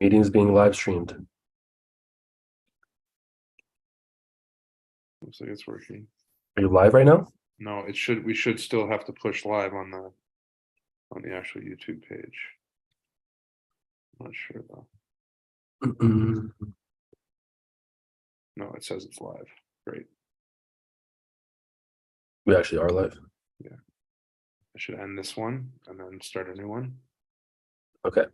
Meeting is being live streamed. Looks like it's working. Are you live right now? No, it should. We should still have to push live on the actual YouTube page. I'm not sure though. No, it says it's live. Great. We actually are live. Yeah. I should end this one and then start a new one. Okay.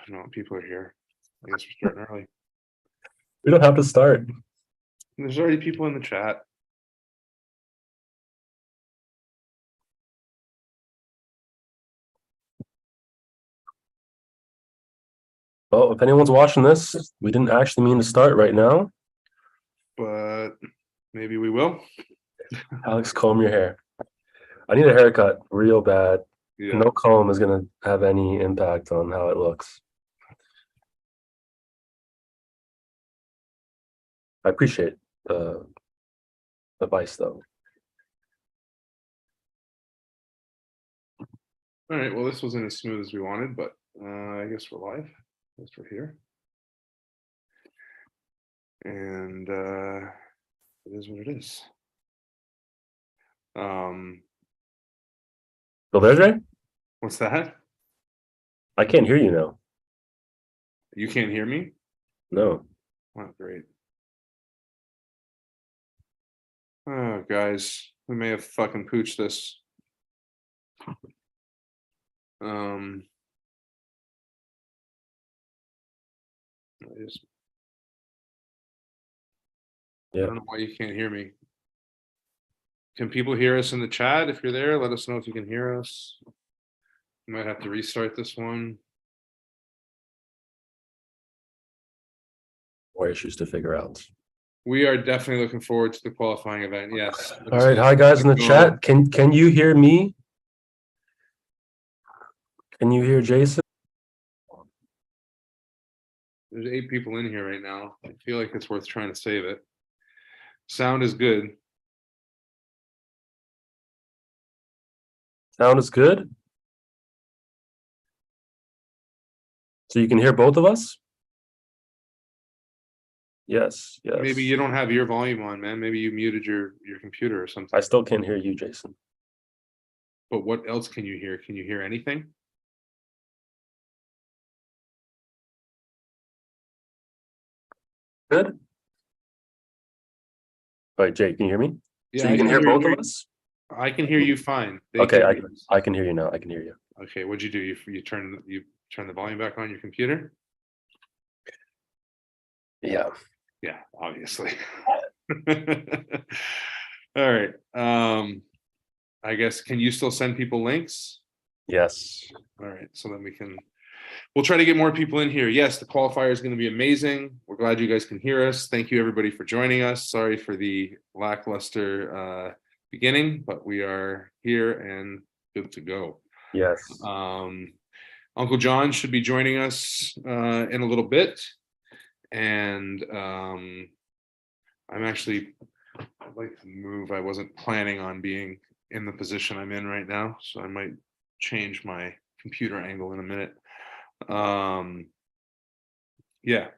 No, people are here. I guess we're starting early. We don't have to start. There's already people in the chat. Well, if anyone's watching this, we didn't actually mean to start right now. But maybe we will. Alex, comb your hair. I need a haircut real bad. Yeah. No comb is going to have any impact on how it looks. I appreciate the advice, though. All right. Well, this wasn't as smooth as we wanted, but I guess we're live. I guess we're here. And it is what it is. Still there, Jay? What's that? I can't hear you now. You can't hear me? No. Oh, great. Oh, guys, we may have fucking pooched this. I don't know why you can't hear me. Can people hear us in the chat? If you're there, let us know if you can hear us. You might have to restart this one. More issues to figure out. We are definitely looking forward to the qualifying event. Yes. All right. Hi, guys in the chat. Can you hear me? Can you hear Jason? There's 8 people in here right now. I feel like it's worth trying to save it. Sound is good. Sound is good. So you can hear both of us? Yes, yes. Maybe you don't have your volume on, man. Maybe you muted your computer or something. I still can't hear you, Jason. But what else can you hear? Can you hear anything? Good. All right, Jake, can you hear me? Yeah, so you can hear both of us? I can hear you fine. Okay, I can hear you now. I can hear you. Okay, what'd you do? You turn the volume back on your computer? Yeah. Yeah, obviously. All right. I guess, can you still send people links? Yes. All right, so then we'll try to get more people in here. Yes, the qualifier is going to be amazing. We're glad you guys can hear us. Thank you everybody for joining us. Sorry for the lackluster beginning, but we are here and good to go. Yes. Uncle Jon should be joining us in a little bit. And I'd like to move. I wasn't planning on being in the position I'm in right now, so I might change my computer angle in a minute. Yeah.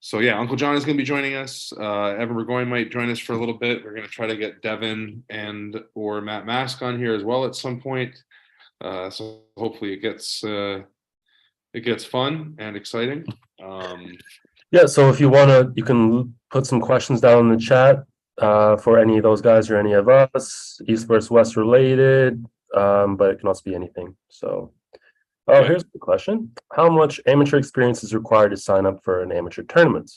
So yeah, Uncle Jon is going to be joining us. Evan Burgoyne might join us for a little bit. We're going to try to get Devin and or Matt Mask on here as well at some point. So hopefully it gets fun and exciting. Yeah, so if you want to, you can put some questions down in the chat for any of those guys or any of us, East versus West related, but it can also be anything. So, here's the question. How much amateur experience is required to sign up for an amateur tournament?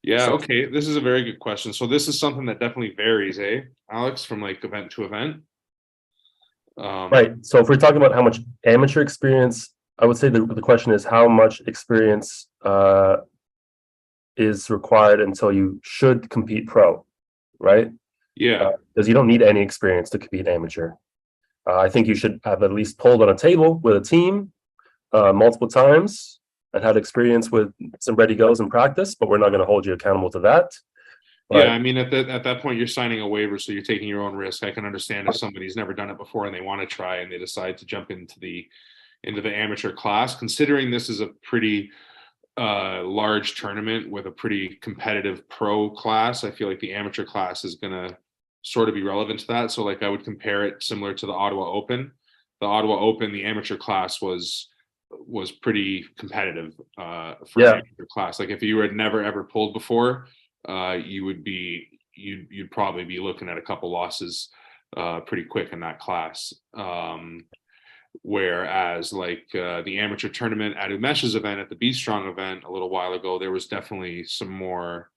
Yeah, okay, this is a very good question. So this is something that definitely varies, Alex, from like event to event? Right, so if we're talking about how much amateur experience, I would say the question is how much experience is required until you should compete pro, right? Yeah. Because you don't need any experience to compete amateur. I think you should have at least pulled on a table with a team multiple times and had experience with some ready goes in practice, but we're not going to hold you accountable to that. Yeah, But I mean, at that point, you're signing a waiver, so you're taking your own risk. I can understand if somebody's never done it before and they want to try and they decide to jump into the amateur class. Considering this is a pretty large tournament with a pretty competitive pro class, I feel like the amateur class is going to sort of be relevant to that. So, like, I would compare it similar to the Ottawa Open. The Ottawa Open, the amateur class was pretty competitive for an yeah, amateur class. Like, if you had never ever pulled before, you'd probably be looking at a couple losses pretty quick in that class. Whereas, like, the amateur tournament at Umesh's event, at the Be Strong event a little while ago, there was definitely some more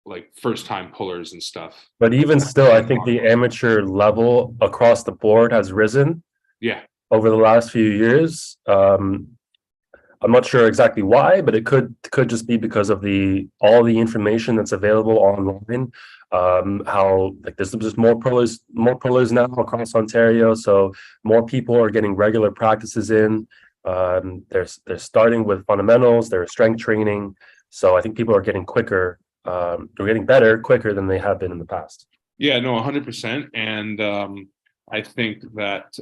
like first time pullers and stuff. but even still, I think the amateur level across the board has risen Yeah, over the last few years. I'm not sure exactly why, but it could just be because of all the information that's available online. How, like, there's just more pullers now across Ontario, so more people are getting regular practices in. They're starting with fundamentals, they're strength training, so I think people are getting quicker. They're getting better quicker than they have been in the past. yeah, no, 100%. And I think that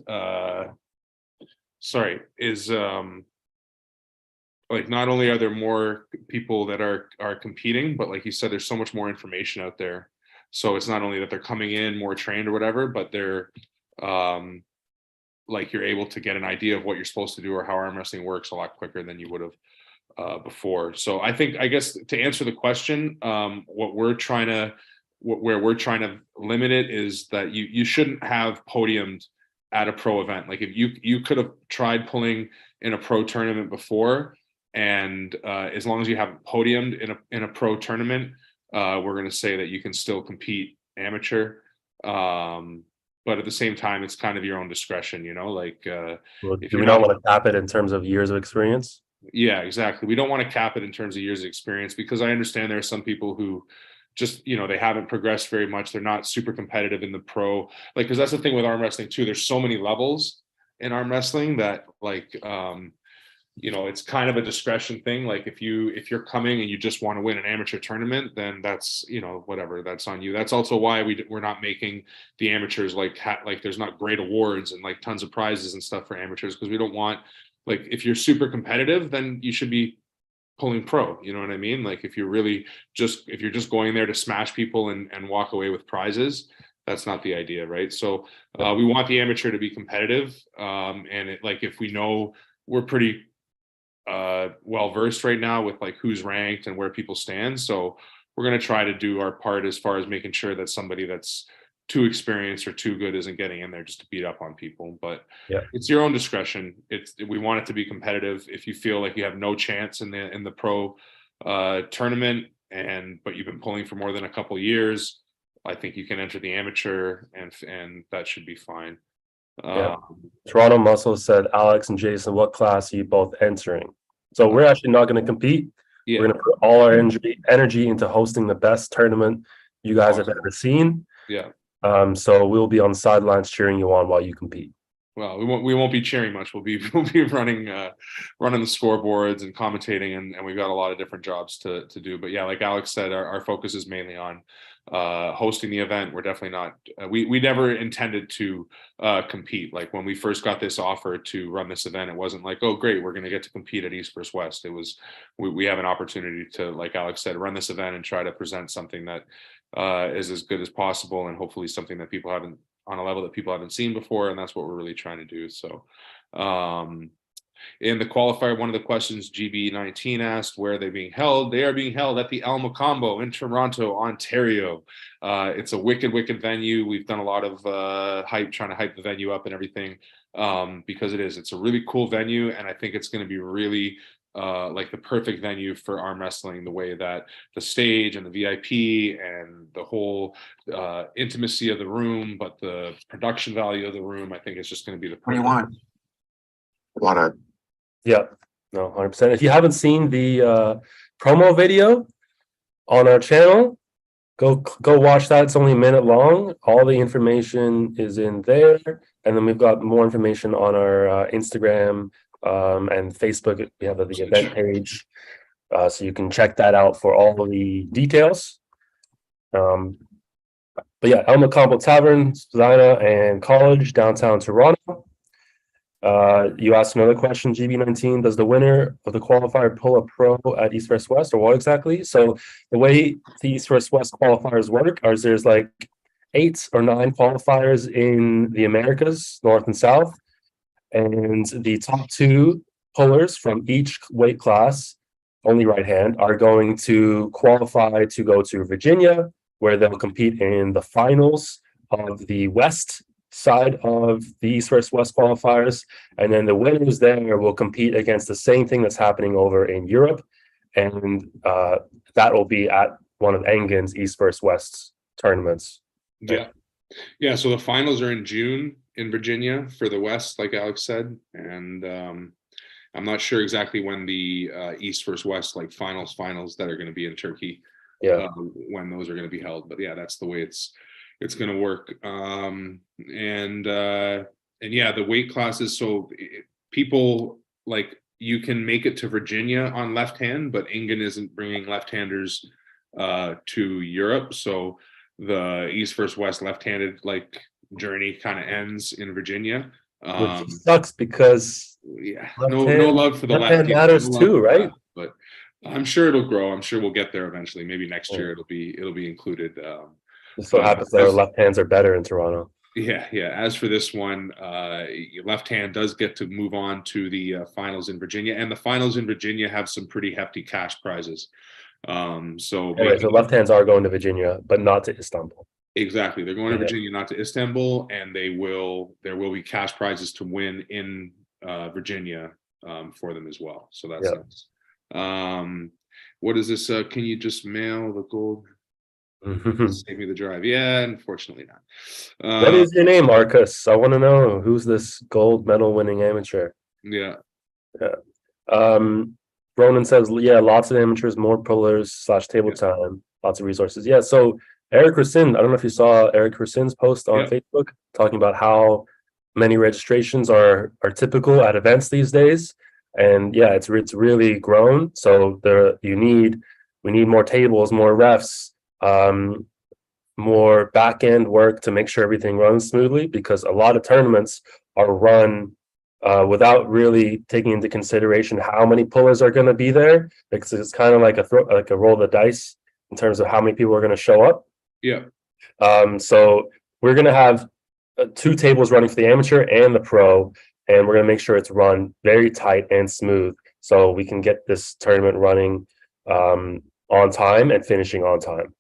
is like, not only are there more people that are competing, but like you said, there's so much more information out there. So it's not only that they're coming in more trained or whatever, but they're like, you're able to get an idea of what you're supposed to do or how arm wrestling works a lot quicker than you would have before. So I think, I guess, to answer the question, where we're trying to limit it is that you shouldn't have podiumed at a pro event. Like, if you could have tried pulling in a pro tournament before, and as long as you haven't podiumed in a pro tournament, we're going to say that you can still compete amateur. But at the same time, it's kind of your own discretion, like, Well, if do you're we not not. want to cap it in terms of years of experience? Yeah, exactly. We don't want to cap it in terms of years of experience, because I understand there are some people who just, they haven't progressed very much. They're not super competitive in the pro, like, because that's the thing with arm wrestling too. There's so many levels in arm wrestling that, like, it's kind of a discretion thing. Like, if you're coming and you just want to win an amateur tournament, then that's, whatever, that's on you. That's also why we're not making the amateurs like there's not great awards and like tons of prizes and stuff for amateurs, because we don't want, like, if you're super competitive, then you should be pulling pro. You know what I mean? Like, if you're just going there to smash people and walk away with prizes, that's not the idea, right? So we want the amateur to be competitive, and like, if we know we're pretty well versed right now with, like, who's ranked and where people stand, so we're going to try to do our part as far as making sure that somebody that's too experienced or too good isn't getting in there just to beat up on people. But Yeah. it's your own discretion. We want it to be competitive. If you feel like you have no chance in the pro tournament, but you've been pulling for more than a couple years, I think you can enter the amateur, and that should be fine. Yeah. Toronto Muscle said, Alex and Jason, what class are you both entering? So we're actually not going to compete. Yeah. We're going to put all our energy into hosting the best tournament you guys have ever seen. Yeah. So we'll be on the sidelines cheering you on while you compete. Well, we won't be cheering much. We'll be running the scoreboards and commentating, and we've got a lot of different jobs to do. But yeah, like Alex said, our focus is mainly on hosting the event. We're definitely not. We never intended to compete. Like, when we first got this offer to run this event, it wasn't like, oh great, we're going to get to compete at East versus West. It was, we have an opportunity to, like Alex said, run this event and try to present something that is as good as possible, and hopefully something that people haven't, on a level that people haven't seen before, and that's what we're really trying to do. So in the qualifier, one of the questions GB19 asked, where are they being held? They are being held at the Mocambo in Toronto, Ontario. It's a wicked venue. We've done a lot of trying to hype the venue up and everything, because it's a really cool venue, and I think it's going to be really like the perfect venue for arm wrestling, the way that the stage and the VIP and the whole intimacy of the room, but the production value of the room, I think it's just going to be the perfect. What do you want? A lot of. Yeah, no, 100%. If you haven't seen the promo video on our channel, go watch that. It's only a minute long. All the information is in there, and then we've got more information on our Instagram and Facebook. We have the event page. So you can check that out for all the details. But yeah, El Mocambo Tavern, Spadina and College, downtown Toronto. You asked another question, GB19. Does the winner of the qualifier pull a pro at East vs West, or what exactly? So the way the East vs West qualifiers work is there's like 8 or 9 qualifiers in the Americas, North and South, and the top 2 pullers from each weight class, only right hand, are going to qualify to go to Virginia, where they'll compete in the finals of the West side of the East vs West qualifiers, and then the winners there will compete against the same thing that's happening over in Europe, and that will be at one of Engen's East vs West tournaments. Yeah. So the finals are in June in Virginia for the West, like Alex said, and I'm not sure exactly when the East vs West like finals that are going to be in Turkey. When those are going to be held, but yeah, that's the way it's going to work. And yeah, the weight classes. So people like you can make it to Virginia on left hand, but Engen isn't bringing left-handers to Europe. So the East vs West left-handed like journey kind of ends in Virginia. Which sucks because no love for the left-hand matters too, right? But I'm sure it'll grow. I'm sure we'll get there eventually. Maybe next year it'll be included. It so happens that our left hands are better in Toronto. Yeah. As for this one, your left hand does get to move on to the finals in Virginia, and the finals in Virginia have some pretty hefty cash prizes. So left hands are going to Virginia, but not to Istanbul. Exactly, they're going to Virginia, not to Istanbul, and there will be cash prizes to win in Virginia for them as well. So that's nice. What is this? Can you just mail the gold? Save me the drive. Yeah, unfortunately not. What is your name, Marcus? I want to know who's this gold medal winning amateur. Yeah. Ronan says, yeah, lots of amateurs, more pullers / table time, lots of resources. Yeah, so Eric Racine, I don't know if you saw Eric Racine's post on Facebook talking about how many registrations are typical at events these days. And yeah, it's really grown. So we need more tables, more refs, more back end work to make sure everything runs smoothly, because a lot of tournaments are run without really taking into consideration how many pullers are going to be there, because it's kind of like a roll of the dice in terms of how many people are going to show up. So we're going to have 2 tables running for the amateur and the pro, and we're going to make sure it's run very tight and smooth so we can get this tournament running on time and finishing on time.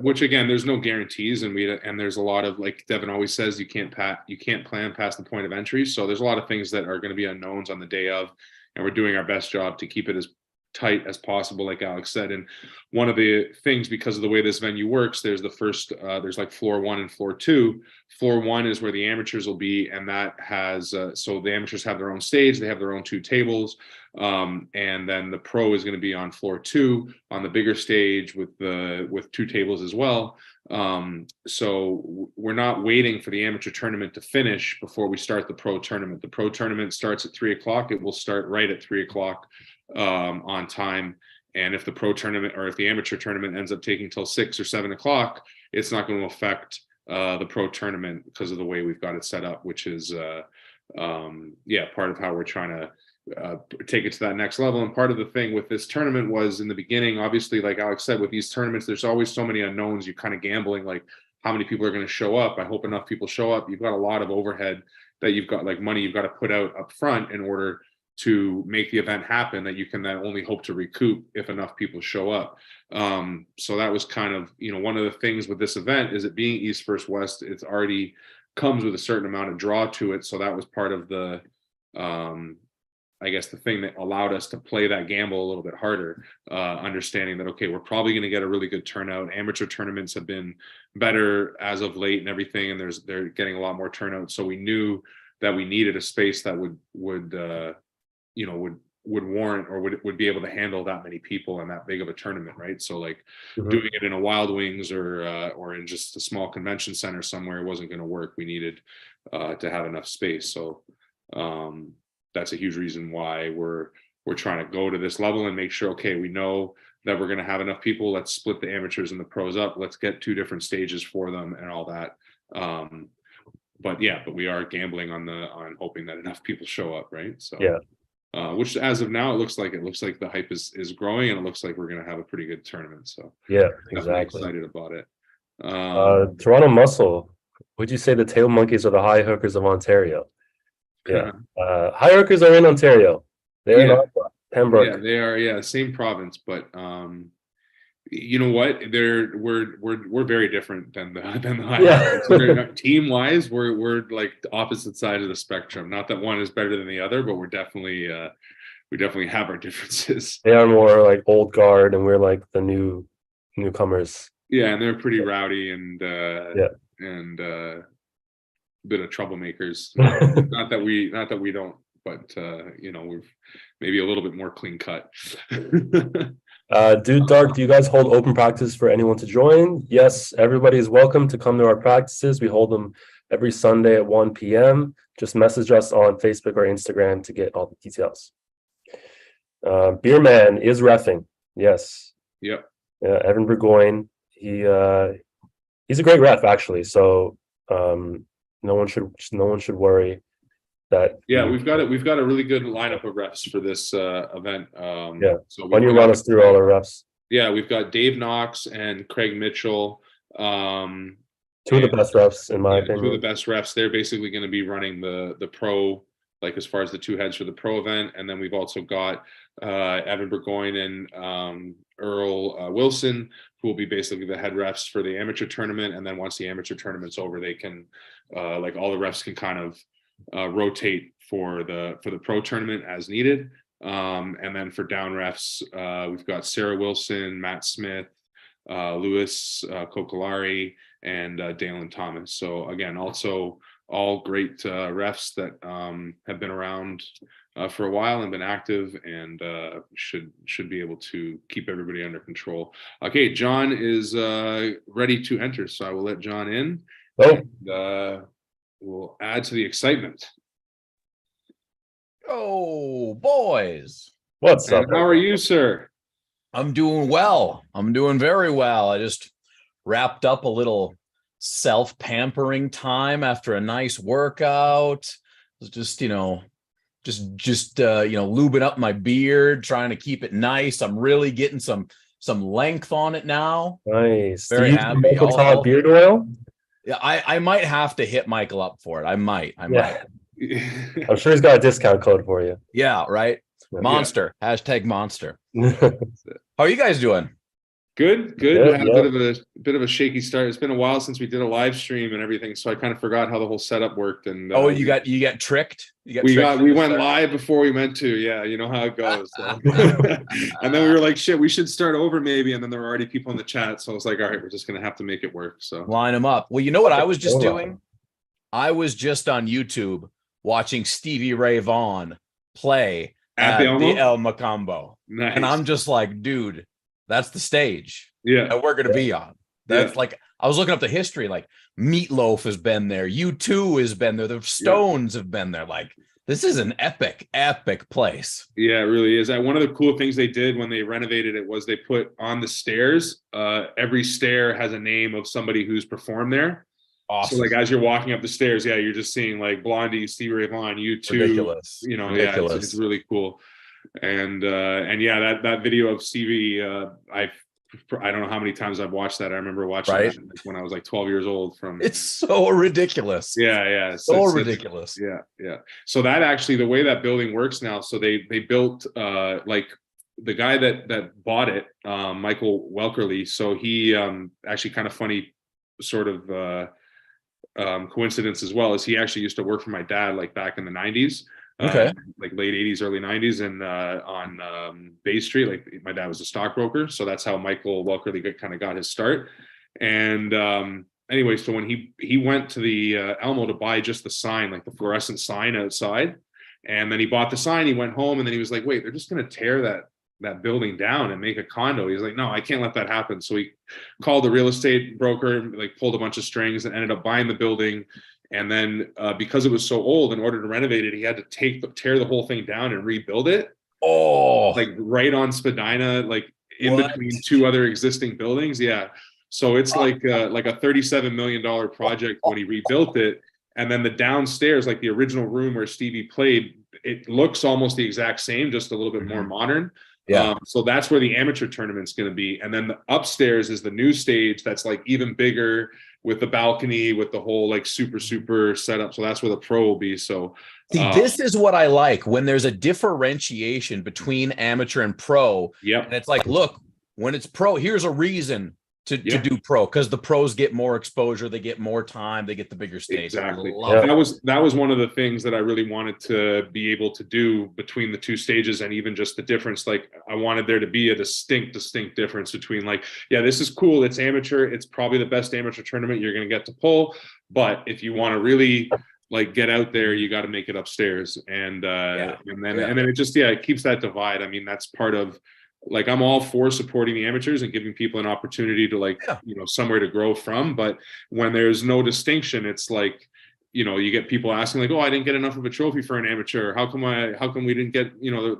Which again, there's no guarantees, and there's a lot of, like Devin always says, you can't plan past the point of entry. So there's a lot of things that are going to be unknowns on the day of, and we're doing our best job to keep it as tight as possible, like Alex said. And one of the things, because of the way this venue works, there's there's like floor 1 and floor 2. Floor 1 is where the amateurs will be, and that has so the amateurs have their own stage, they have their own 2 tables, and then the pro is going to be on floor 2 on the bigger stage with 2 tables as well. So we're not waiting for the amateur tournament to finish before we start the pro tournament. The pro tournament starts at 3:00. It will start right at 3:00 on time. And if the pro tournament or if the amateur tournament ends up taking till 6 or 7 o'clock, it's not going to affect the pro tournament because of the way we've got it set up, which is part of how we're trying to take it to that next level. And part of the thing with this tournament was, in the beginning, obviously, like Alex said, with these tournaments, there's always so many unknowns. You're kind of gambling, like how many people are going to show up. I hope enough people show up. You've got a lot of overhead that you've got, like money you've got to put out up front in order to make the event happen, that you can then only hope to recoup if enough people show up. So that was kind of, one of the things with this event is it being East vs West, it's already comes with a certain amount of draw to it. So that was part of the, I guess, the thing that allowed us to play that gamble a little bit harder, understanding that, okay, we're probably going to get a really good turnout. Amateur tournaments have been better as of late and everything, and they're getting a lot more turnout. So we knew that we needed a space that would warrant or would be able to handle that many people and that big of a tournament, right? So like doing it in a Wild Wings or in just a small convention center somewhere wasn't going to work. We needed to have enough space. So that's a huge reason why we're we're trying to go to this level and make sure, okay, we know that we're going to have enough people. Let's split the amateurs and the pros up. Let's get 2 different stages for them and all that. But we are gambling on hoping that enough people show up, right? So yeah, which as of now, it looks like the hype is growing, and it looks like we're going to have a pretty good tournament. So yeah, definitely exactly. excited about it. Toronto Muscle. Would you say the tail monkeys are the high hookers of Ontario? Yeah, high hookers are in Ontario. They're not Pembroke. Yeah, they are. Same province, but you know what? We're very different than the high. So team wise, we're like the opposite side of the spectrum. Not that one is better than the other, but we definitely have our differences. They are more like old guard, and we're like the newcomers. Yeah, and they're pretty rowdy and a bit of troublemakers. not that we don't, but we're maybe a little bit more clean cut. Dude Dark, do you guys hold open practice for anyone to join? Yes, everybody is welcome to come to our practices. We hold them every Sunday at 1 p.m. Just message us on Facebook or Instagram to get all the details. Beer Man is reffing. Yes. Yep. Evan Burgoyne. He's a great ref, actually. So no one should worry. We've got a really good lineup of refs for this event. So why don't you run us through all the refs? Yeah, we've got Dave Knox and Craig Mitchell. 2 of the best refs, in my opinion. 2 of the best refs. They're basically going to be running the pro, like as far as the 2 heads for the pro event. And then we've also got Evan Burgoyne and Earl Wilson, who will be basically the head refs for the amateur tournament. And then once the amateur tournament's over, they can like all the refs can kind of rotate for the pro tournament as needed. And then for down refs, we've got Sarah Wilson, Matt Smith, Louis Kokolari, and Dalen Thomas. So again, also all great refs that have been around for a while and been active, and should be able to keep everybody under control. Okay, John is ready to enter, so I will let John in. And, we'll add to the excitement. Oh, boys. What's up? How are you, sir? I'm doing well. I'm doing very well. I just wrapped up a little self-pampering time after a nice workout. It was just lubing up my beard, trying to keep it nice. I'm really getting some length on it now. Nice. Very happy. Beard oil? Yeah, I might have to hit Michael up for it. I might. I'm sure he's got a discount code for you. Yeah, right. Monster. Yeah. #Monster. How are you guys doing? Good. Yeah, We had a bit of a shaky start. It's been a while since we did a live stream and everything, so I kind of forgot how the whole setup worked. And you got tricked. We went live before we meant to. Yeah, you know how it goes. So. And then we were like, shit, we should start over maybe. And then there were already people in the chat, so I was like, all right, we're just gonna have to make it work. So line them up. Well, you know what I was just doing? I was just on YouTube watching Stevie Ray Vaughan play at the El Mocambo. Nice. And I'm just like, dude, that's the stage that we're going to be on. That's like, I was looking up the history, like Meatloaf has been there. U2 has been there. The Stones have been there. Like, this is an epic place. Yeah, it really is. One of the cool things they did when they renovated it was they put on the stairs, every stair has a name of somebody who's performed there. Awesome. So like as you're walking up the stairs, you're just seeing like Blondie, Stevie Ray Vaughan, U2. Ridiculous. Ridiculous. It's really cool. And that video of Stevie, I don't know how many times I've watched that. I remember watching that when I was like 12 years old. It's so ridiculous. Yeah. So ridiculous. Yeah. So that actually, the way that building works now, so they built like the guy that bought it, Michael Welkerly. So he actually kind of funny sort of coincidence as well, as he actually used to work for my dad like back in the 90s. Like late 80s, early 90s, and on Bay Street. Like my dad was a stockbroker, so that's how Michael Welkerly kind of got his start. And anyway, so when he went to the Elmo to buy just the sign, like the fluorescent sign outside, and then he bought the sign, he went home, and then he was like, wait, they're just going to tear that building down and make a condo. He's like, no, I can't let that happen. So he called the real estate broker, like pulled a bunch of strings, and ended up buying the building. And then because it was so old, in order to renovate it, he had to tear the whole thing down and rebuild it. Oh, like right on Spadina, like in what? between two other existing buildings. Yeah. So it's like a $37 million project when he rebuilt it. And then the downstairs, like the original room where Stevie played, it looks almost the exact same, just a little bit more modern. Yeah. So that's where the amateur tournament's going to be. And then the upstairs is the new stage that's like even bigger with the balcony, with the whole like super setup. So that's where the pro will be. So See, this is what I like when there's a differentiation between amateur and pro. Yep. And it's like, look, when it's pro, here's a reason to Yep. do pro, because the pros get more exposure, they get more time, they get the bigger stage. Exactly. Love it. That was one of the things that I really wanted to be able to do between the two stages, and even just the difference. Like I wanted there to be a distinct difference between like, yeah, this is cool, it's amateur, it's probably the best amateur tournament you're going to get to pull, but if you want to really like get out there, you got to make it upstairs. And then it just, it keeps that divide. I mean, that's part of, like, I'm all for supporting the amateurs and giving people an opportunity to like, somewhere to grow from. But when there's no distinction, it's like, you get people asking like, oh, I didn't get enough of a trophy for an amateur. How come we didn't get,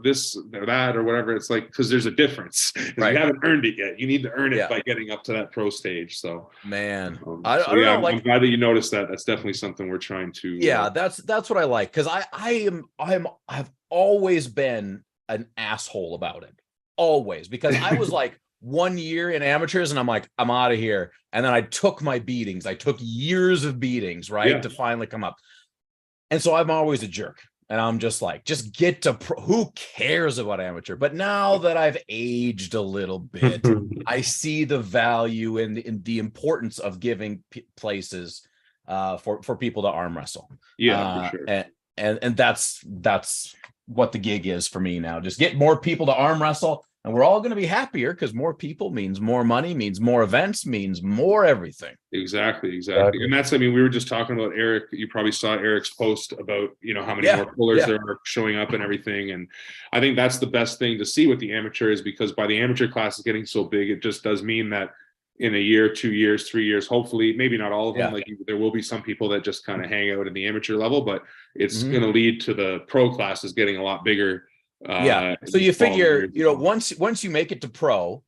this or that or whatever? It's like, because there's a difference. Right. You haven't earned it yet. You need to earn it by getting up to that pro stage. So, man, I don't know. Like, I'm glad that you noticed that. That's definitely something we're trying to. Yeah, that's what I like, because I've always been an asshole about it. Always, because I was like 1 year in amateurs and I'm like, I'm out of here. And then I took my beatings. I took years of beatings, right, to finally come up. And so I'm always a jerk. And I'm just like, just get to pro. Who cares about amateur? But now that I've aged a little bit, I see the value in the importance of giving places for people to arm wrestle. Yeah, for sure. And that's what the gig is for me now. Just get more people to arm wrestle, and we're all going to be happier, because more people means more money, means more events, means more everything. Exactly. And that's, I mean, we were just talking about Eric. You probably saw Eric's post about, how many more pullers there are showing up and everything. And I think that's the best thing to see with the amateur, is because by the amateur class is getting so big, it just does mean that in a year, 2 years, 3 years, hopefully, maybe not all of them, like there will be some people that just kind of hang out in the amateur level, but it's going to lead to the pro classes getting a lot bigger. So you figure, once you make it to pro,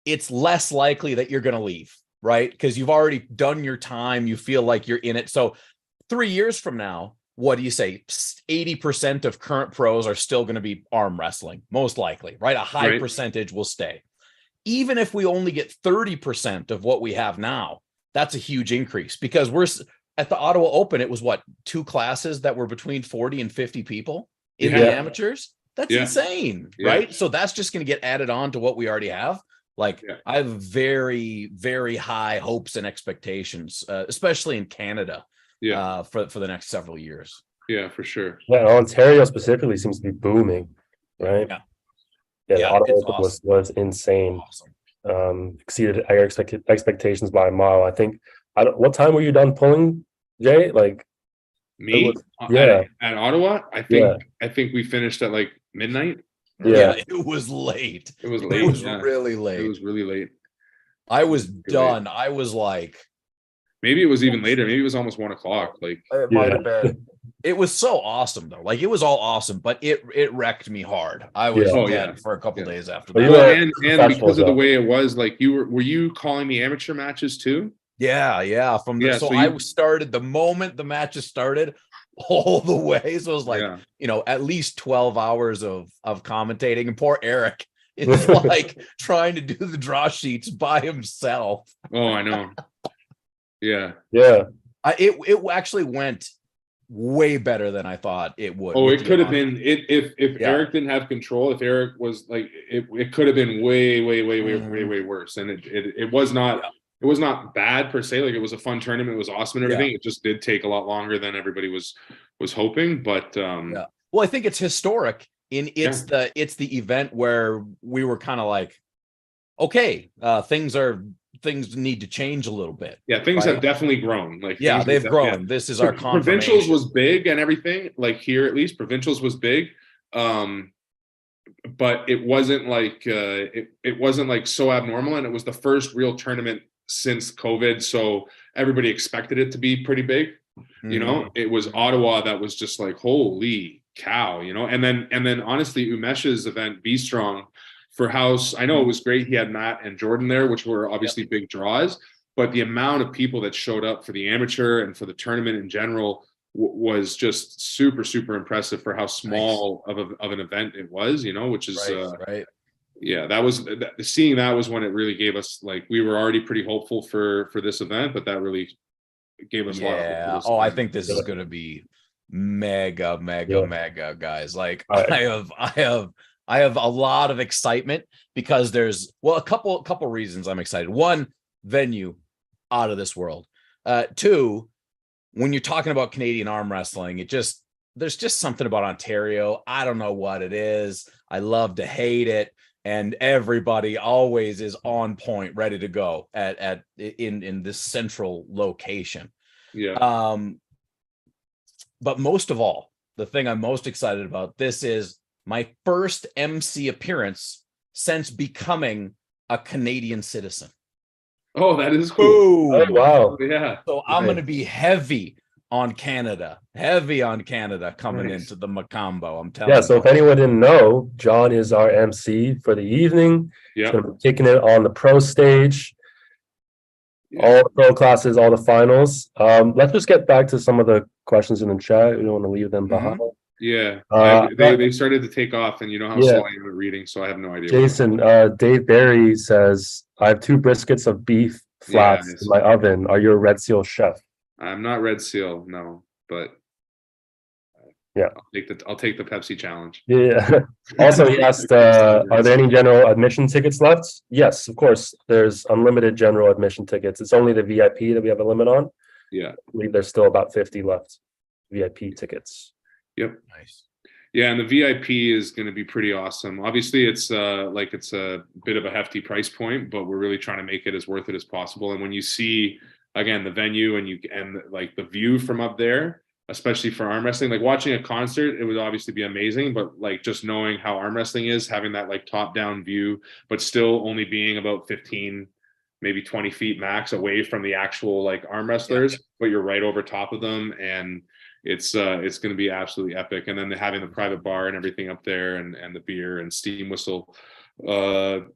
it's less likely that you're going to leave, right? Because you've already done your time. You feel like you're in it. So 3 years from now, what do you say? 80% of current pros are still going to be arm wrestling, most likely, right? A high percentage will stay. Even if we only get 30% of what we have now, that's a huge increase, because we're at the Ottawa Open. It was what, 2 classes that were between 40 and 50 people in the amateurs. That's insane, right? So that's just going to get added on to what we already have. Like, I have very, very high hopes and expectations, especially in Canada, for the next several years. Yeah, for sure. Yeah, Ontario specifically seems to be booming, right? Yeah, Ottawa awesome. was insane. Awesome. Exceeded our expectations by a mile. I think. What time were you done pulling, Jay? Like me? At Ottawa, I think we finished at like midnight. Yeah, it was late. It was late. It was really late. It was really late. I was done. I was like, maybe it was even later. Maybe it was almost 1 o'clock. Like, it might have been. It was so awesome though. Like, it was all awesome, but it wrecked me hard. I was dead for a couple days after that. And because of the way it was, like, were you calling the amateur matches too? Yeah. So I started the moment the matches started all the way. So it was like, at least 12 hours of commentating, and poor Eric is like trying to do the draw sheets by himself. Oh, I know. Yeah. It actually went way better than I thought it would. Oh, it could have been if Eric didn't have control. If Eric was like, it could have been way worse. And it was not. It was not bad per se. Like, it was a fun tournament. It was awesome and everything. It just did take a lot longer than everybody was hoping. But well, I think it's historic. It's the event where we were kind of like, okay, things need to change a little bit. Yeah, things have definitely grown. Like, they've grown. This is our confirmation. Provincials was big and everything. Like, here at least, provincials was big. But it wasn't like it wasn't like so abnormal, and it was the first real tournament since COVID, so everybody expected it to be pretty big. It was Ottawa that was just like, holy cow, you know. And then honestly, Umesh's event, Be Strong, for house, I know it was great. He had Matt and Jordan there, which were obviously big draws, but the amount of people that showed up for the amateur and for the tournament in general was just super, super impressive for how small of an event it was, you know, which is right. Yeah, that was seeing that was when it really gave us, like, we were already pretty hopeful for this event, but that really gave us a lot of hope for this I event. think this is going to be mega, guys. Like, I have a lot of excitement because there's, well, a couple reasons I'm excited. One, venue out of this world. Two, when you're talking about Canadian arm wrestling, there's just something about Ontario. I don't know what it is. I love to hate it. And everybody always is on point, ready to go in this central location. Yeah. But most of all, the thing I'm most excited about, this is my first MC appearance since becoming a Canadian citizen. Oh, that is cool. Oh, wow. Yeah. So I'm going to be heavy on Canada coming into the Mocambo. I'm telling you. So if anyone didn't know, John is our MC for the evening. Yeah. He's going to be kicking it on the pro stage. Yeah. All the pro classes, all the finals. Let's just get back to some of the questions in the chat. We don't want to leave them behind. Yeah. They started to take off, and you know how slow I am at reading, so I have no idea. Jason, Dave Barry says, I have 2 briskets of beef flats in my oven. Are you a Red Seal chef? I'm not Red Seal, no, but I'll take the Pepsi challenge. Yeah. Also, he asked, are there any general admission tickets left? Yes, of course. There's unlimited general admission tickets. It's only the VIP that we have a limit on. Yeah. I believe there's still about 50 left. VIP tickets. Yep. Nice. Yeah, and the VIP is going to be pretty awesome. Obviously, it's a bit of a hefty price point, but we're really trying to make it as worth it as possible. And when you see, again, the venue and like the view from up there, especially for arm wrestling, like watching a concert, it would obviously be amazing, but like just knowing how arm wrestling is, having that like top down view, but still only being about 15, maybe 20 feet max away from the actual like arm wrestlers, but you're right over top of them, and it's going to be absolutely epic. And then having the private bar and everything up there, and the beer and steam whistle, sponsoring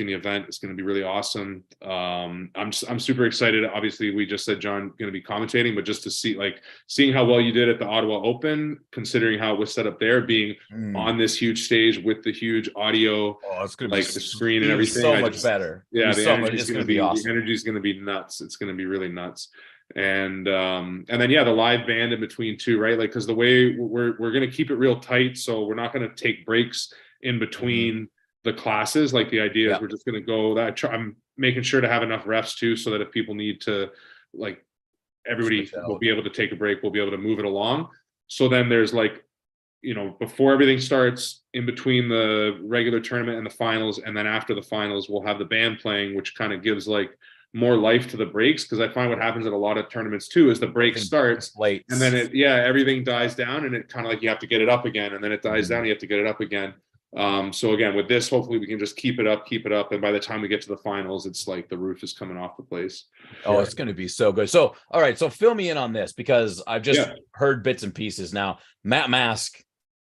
the event is going to be really awesome. I'm super excited. Obviously, we just said John going to be commentating, but just to seeing how well you did at the Ottawa Open, considering how it was set up there, being on this huge stage with the huge audio, it's going to like be the screen and everything, so much better. Yeah, the energy is going to be awesome. The energy is going to be nuts. It's going to be really nuts. And then the live band in between too, right? Like, because the way we're going to keep it real tight, so we're not going to take breaks in between the classes. Like, the idea is we're just going to go that. I'm making sure to have enough refs too, so that if people need to, like, everybody will be able to take a break. We'll be able to move it along. So then there's like, before everything starts, in between the regular tournament and the finals, and then after the finals, we'll have the band playing, which kind of gives like more life to the breaks. Because I find what happens at a lot of tournaments too is the break starts late, and then everything dies down, and it kind of like you have to get it up again, and then it dies down, you have to get it up again. So again, with this, hopefully we can just keep it up, and by the time we get to the finals, it's like the roof is coming off the place. It's going to be so good. So all right, so fill me in on this, because I've just heard bits and pieces. Now Matt Mask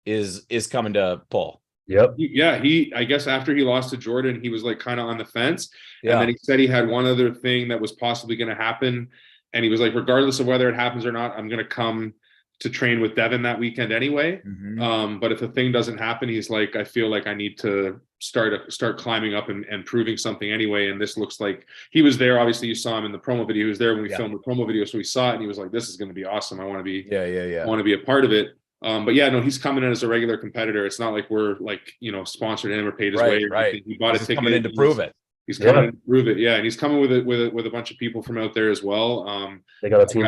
is coming to pull. Yep. I guess after he lost to Jordan, he was like kind of on the fence. And then he said he had one other thing that was possibly going to happen. And he was like, regardless of whether it happens or not, I'm going to come to train with Devin that weekend anyway. But if the thing doesn't happen, he's like, I feel like I need to start climbing up and proving something anyway. And this looks like he was there. Obviously, you saw him in the promo video. He was there when we filmed the promo video. So we saw it and he was like, this is going to be awesome. I want to be, I want to be a part of it. But he's coming in as a regular competitor. It's not like we're like, sponsored him or paid his way. Right. He bought a ticket. Coming in to prove it. He's coming in to prove it. Yeah. And he's coming with a bunch of people from out there as well. They got a team.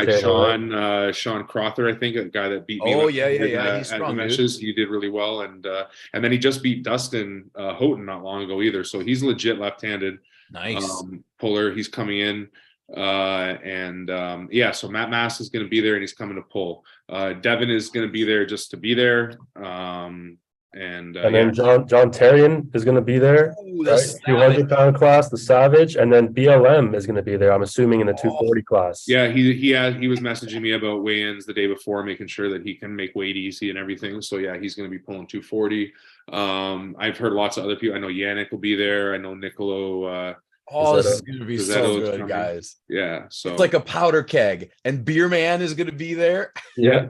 Sean Crother, I think, a guy that beat me. He's strong, dude. He did really well. And then he just beat Dustin Houghton not long ago either. So he's legit left-handed. Nice. Puller. He's coming in. So Matt Mass is going to be there, and he's coming to pull. Devin is going to be there just to be there. And then John Terrian is going to be there, Ooh, right? 200-pound class, the Savage, and then BLM is going to be there. I'm assuming in the 240 class. Yeah, he was messaging me about weigh-ins the day before, making sure that he can make weight easy and everything. So yeah, he's going to be pulling 240. I've heard lots of other people. I know Yannick will be there. I know Nicolo. This is going to be so good, guys. Yeah, so it's like a powder keg, and Beer Man is going to be there. Yeah.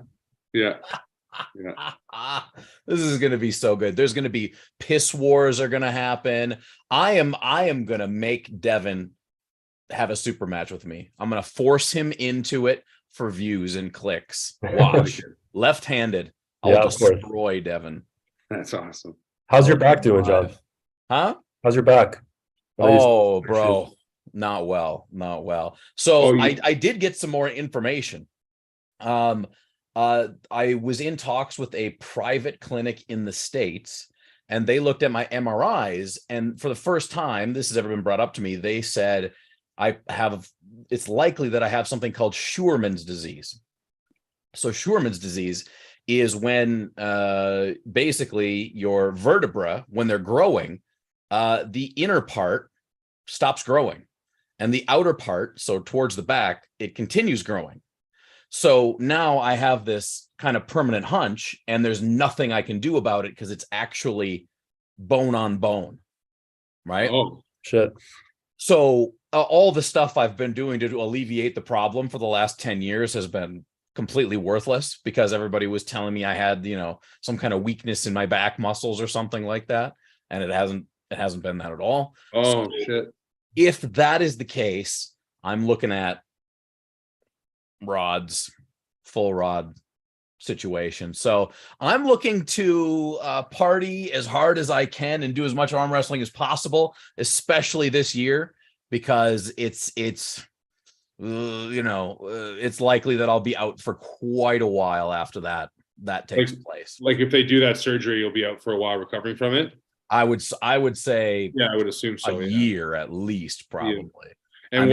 This is going to be so good. There's going to be piss wars are going to happen. I am going to make Devin have a super match with me. I'm going to force him into it for views and clicks. Watch. Left-handed. I'll destroy Devin. That's awesome. How's your back doing, John? Huh? How's your back? Oh, bro. Not well. So I did get some more information. I was in talks with a private clinic in the States, and they looked at my MRIs, and for the first time this has ever been brought up to me, they said it's likely that I have something called Scheuermann's disease. So Scheuermann's disease is when basically your vertebra, when they're growing, the inner part stops growing, and the outer part, so towards the back, it continues growing. So now I have this kind of permanent hunch, and there's nothing I can do about it because it's actually bone on bone, right? Oh, shit. So all the stuff I've been doing to alleviate the problem for the last 10 years has been completely worthless, because everybody was telling me I had, some kind of weakness in my back muscles or something like that. And it hasn't been that at all. Oh, so shit. If that is the case, I'm looking at rods, full rod situation. So I'm looking to party as hard as I can and do as much arm wrestling as possible, especially this year, because it's likely that I'll be out for quite a while after that takes place. Like if they do that surgery, you'll be out for a while recovering from it. I would say, yeah, I would assume so. A year at least, probably. Yeah. And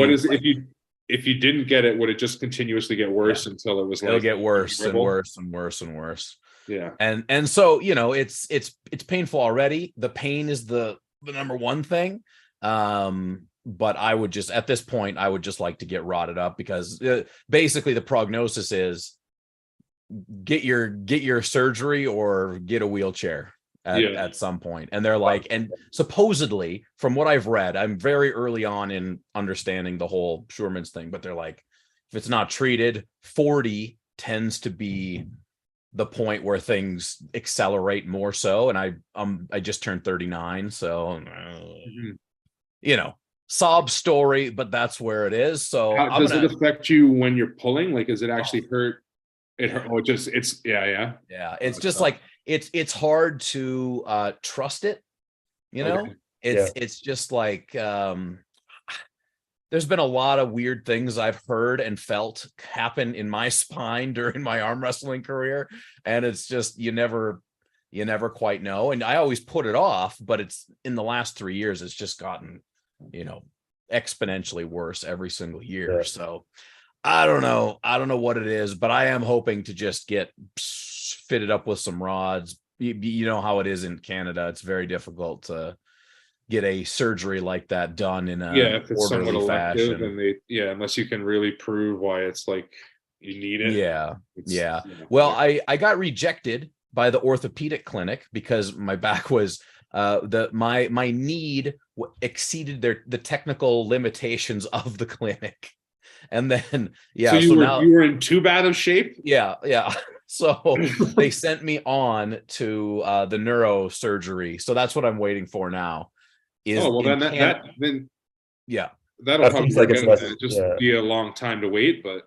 if you didn't get it, would it just continuously get worse until it was? It'll get worse and worse and worse and worse. Yeah. And so it's painful already. The pain is the number one thing. But I would just, at this point, I would just like to get rotted up, because basically the prognosis is get your surgery or get a wheelchair at some point. And they're like, and supposedly from what I've read, I'm very early on in understanding the whole Scheuermann's thing, but they're like, if it's not treated, 40 tends to be the point where things accelerate more so. And I just turned 39. So, sob story, but that's where it is. So does it affect you when you're pulling? Like, does it actually hurt? It hurt. Oh, yeah. It's just like, it's hard to trust it. Okay. It's just like, there's been a lot of weird things I've heard and felt happen in my spine during my arm wrestling career. And it's just, you never quite know. And I always put it off, but it's in the last 3 years, it's just gotten, exponentially worse every single year. Yeah. So I don't know what it is, but I am hoping to just get fitted up with some rods. You know how it is in Canada. It's very difficult to get a surgery like that done in a if it's somewhat orderly elective, fashion. and unless you can really prove why it's like you need it. Well, I got rejected by the orthopedic clinic because my back was my need exceeded the technical limitations of the clinic. And then so you were in too bad of shape. So they sent me on to the neurosurgery. So that's what I'm waiting for now. That'll probably be a long time to wait, but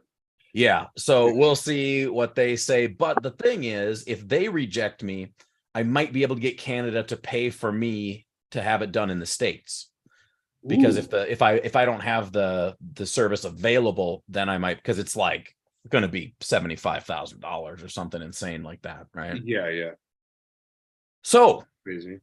so we'll see what they say. But the thing is, if they reject me, I might be able to get Canada to pay for me to have it done in the States. Because if I don't have the service available, then I might, because it's like going to be $75,000 or something insane like that, right? Yeah. So crazy.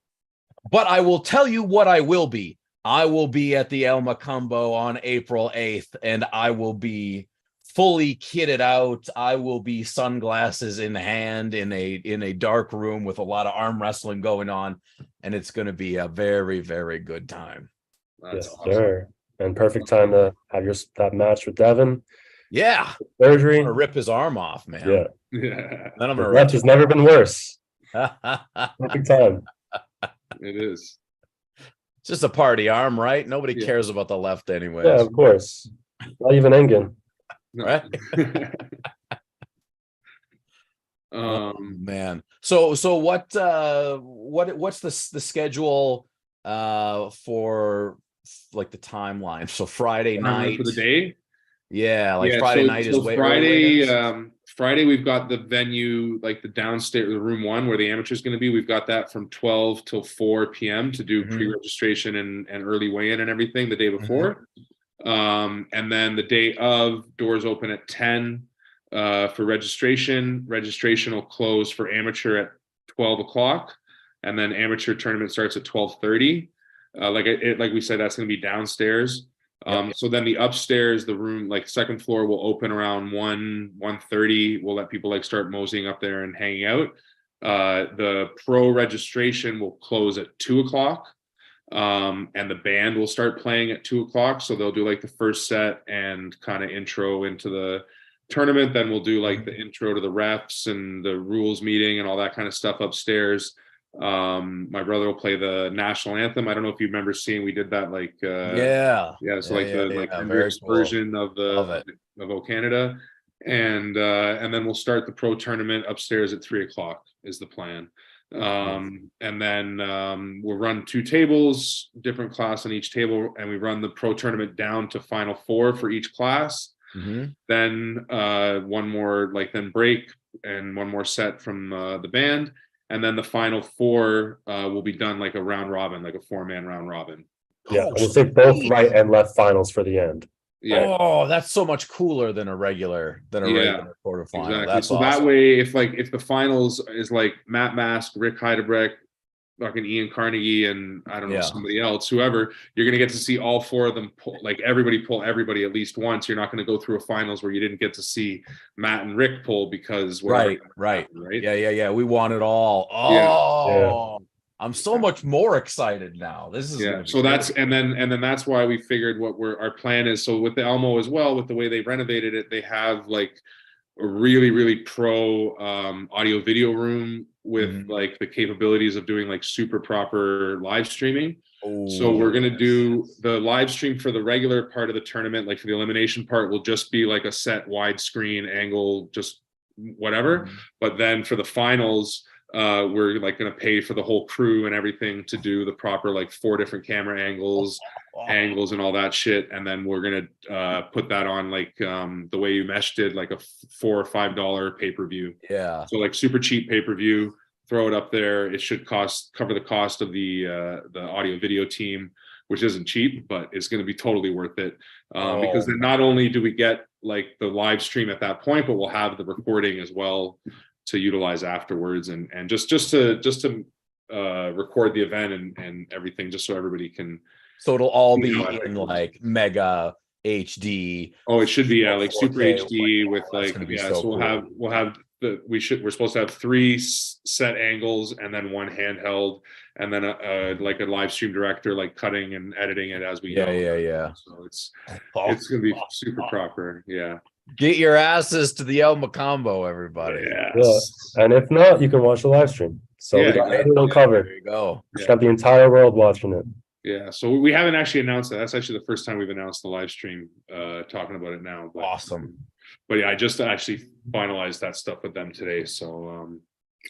But I will tell you what I will be. I will be at the El Mocambo on April 8th, and I will be fully kitted out. I will be sunglasses in hand in a dark room with a lot of arm wrestling going on, and it's going to be a very, very good time. That's Yes, awesome. sir. And perfect time to have that match with Devin. Yeah, Surgery. I'm gonna rip his arm off, man. Yeah. Yeah, Then I'm The gonna match has never been worse. rip. Perfect time. it is. It's just a party arm, right? Nobody Yeah. cares about the left anyways. Yeah, of course. Not even Engen. No. Right? Man. So what's the schedule for like the timeline? So Friday night for the day. Yeah, like Yeah, Friday so, night is so way Friday. early. Friday we've got the venue, like the downstairs, the room 1 where the amateur's going to be. We've got that from 12 till 4 p.m. to do Mhm. pre-registration and early weigh-in and everything the day before. And then the day of, doors open at 10 for registration. Registration will close for amateur at 12 o'clock, and then amateur tournament starts at 12:30. Like we said, that's going to be downstairs. So then the upstairs, the room, like second floor, will open around 1:30. We'll let people like start moseying up there and hanging out. The pro registration will close at 2 o'clock. And the band will start playing at 2 o'clock. So they'll do like the first set and kind of intro into the tournament. Then we'll do like the intro to the refs and the rules meeting and all that kind of stuff upstairs. My brother will play the national anthem. I don't know if you remember seeing, we did that like so the Hendrix version of O Canada. And then we'll start the pro tournament upstairs at 3 o'clock is the plan. And then we'll run 2 tables, different class on each table, and we run the pro tournament down to final 4 for each class. Then one more, like then break and one more set from the band, and then the final 4 will be done like a round robin, like a 4-man round robin. Yeah, we'll take both right and left finals for the end. Yeah. Oh, that's so much cooler than a regular regular quarterfinal. Exactly. That's so awesome. That way, if the finals is like Matt Mask, Rick Heidebrecht, fucking Ian Carnegie, and I don't know, somebody else, whoever, you're gonna get to see all 4 of them pull, like everybody pull everybody at least once. You're not gonna go through a finals where you didn't get to see Matt and Rick pull because right. Yeah. We want it all. Oh, yeah. I'm so much more excited now. This is so great. that's and then that's why we figured what our plan is. So with the Elmo as well, with the way they renovated it, they have like a really, really pro audio video room with like the capabilities of doing like super proper live streaming. So we're going to do the live stream for the regular part of the tournament, like for the elimination part, will just be like a set widescreen angle, just whatever. But then for the finals, we're like going to pay for the whole crew and everything to do the proper like 4 different camera angles and all that shit, and then we're going to put that on like the way you mesh did, like a $4 or $5 pay-per-view. So like super cheap pay-per-view, throw it up there. It should cover the cost of the audio video team, which isn't cheap, but it's going to be totally worth it, because then not only do we get like the live stream at that point, but we'll have the recording as well to utilize afterwards, and just to record the event and everything, just so everybody can. So it'll all be in like mega HD. Oh, it should be like super 4K. HD with like so cool. we'll have we're supposed to have 3 set angles and then 1 handheld, and then like a live stream director like cutting and editing it as we go. So it's gonna be super proper. Get your asses to the El Mocambo, everybody. And if not, you can watch the live stream. So we got everyone covered. There you go. Just got the entire world watching it. So we haven't actually announced that. That's actually the first time we've announced the live stream, talking about it now. Awesome. But I just actually finalized that stuff with them today. So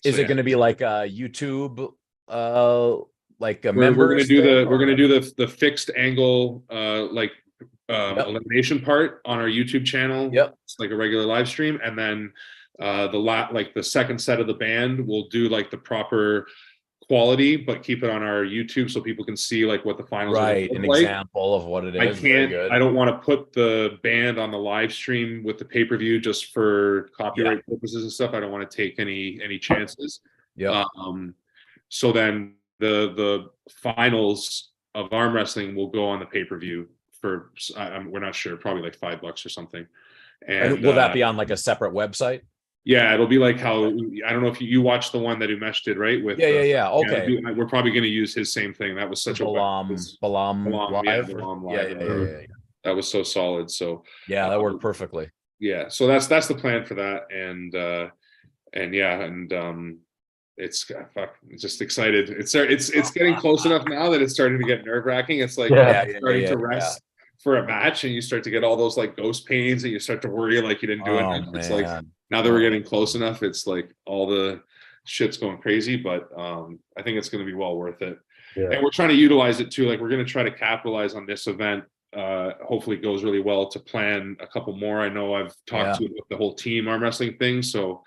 is it going to be like a YouTube like a we're going to do the fixed angle elimination part on our YouTube channel. It's like a regular live stream, and then the second set of the band will do like the proper quality, but keep it on our YouTube so people can see like what the finals are like. Example of what it is. I don't want to put the band on the live stream with the pay-per-view just for copyright purposes and stuff. I don't want to take any chances. So then the finals of arm wrestling will go on the pay-per-view we're not sure, probably like $5 or something. And will that be on like a separate website? Yeah, it'll be like how, I don't know if you watched the one that Umesh did, right? With Yeah. Okay. we're probably going to use his same thing. That was such Balam yeah, live. Balam Yeah, live. yeah. That was so solid. So Yeah, that worked perfectly. yeah, so that's the plan for that, and yeah, and it's just excited. It's getting close enough now that it's starting to get nerve-wracking. It's like starting to rest for a match, and you start to get all those like ghost pains, and you start to worry like you didn't do it. It's like now that we're getting close enough, it's like all the shit's going crazy, but I think it's going to be well worth it. And we're trying to utilize it too. Like we're going to try to capitalize on this event. Hopefully it goes really well to plan a couple more. I know I've talked to the whole team arm wrestling thing. So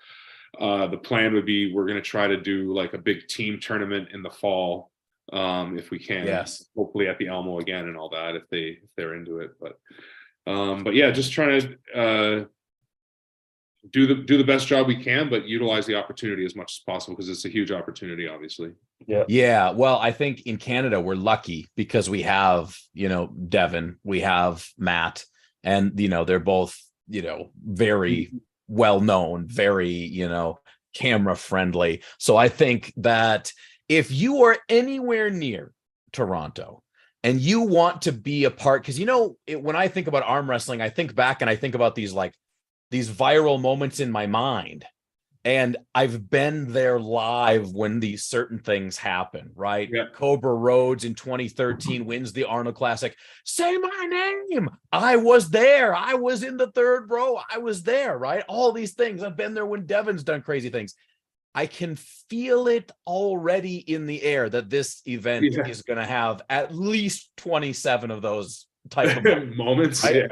the plan would be we're going to try to do like a big team tournament in the fall, if we can. Yes. Hopefully at the Elmo again and all that if they're into it. But yeah, just trying to do the best job we can, but utilize the opportunity as much as possible because it's a huge opportunity, obviously. Yeah. Well, I think in Canada we're lucky because we have, Devin, we have Matt, and they're both, very well known, very, camera friendly. So I think that if you are anywhere near Toronto and you want to be a part, because when I think about arm wrestling, I think back and I think about these viral moments in my mind. And I've been there live when these certain things happen, right? Yeah. Cobra Rhodes in 2013 wins the Arnold Classic. Say my name. I was there. I was in the third row. I was there, right? All these things. I've been there when Devin's done crazy things. I can feel it already in the air that this event is going to have at least 27 of those type of moments. Right?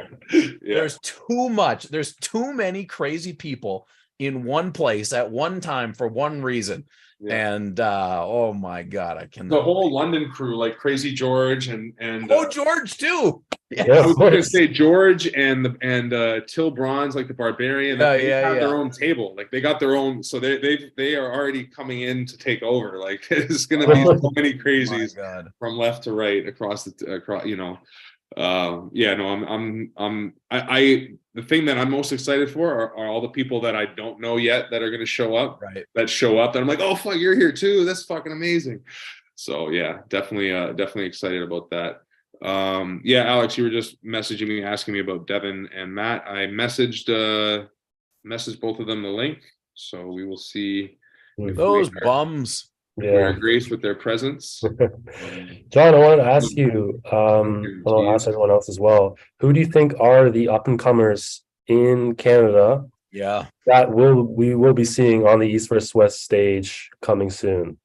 There's too much. There's too many crazy people in one place at one time for one reason. And oh my God, I can. The whole London crew, like Crazy George and George too. I was going to say George and Till Bronze, like the Barbarian. They have their own table, like they got their own. So they are already coming in to take over. Like it's going to be so many crazies from left to right across. The thing that I'm most excited for are all the people that I don't know yet that are going to show up. Right. That show up. That I'm like, oh fuck, you're here too. That's fucking amazing. So yeah, definitely excited about that. Alex, you were just messaging me, asking me about Devin and Matt. I messaged both of them the link, so we will see if those bums. We're graced with their presence. John, I wanted to ask you, I'll ask everyone else as well. Who do you think are the up and comers in Canada? Yeah, that we will be seeing on the East vs West stage coming soon.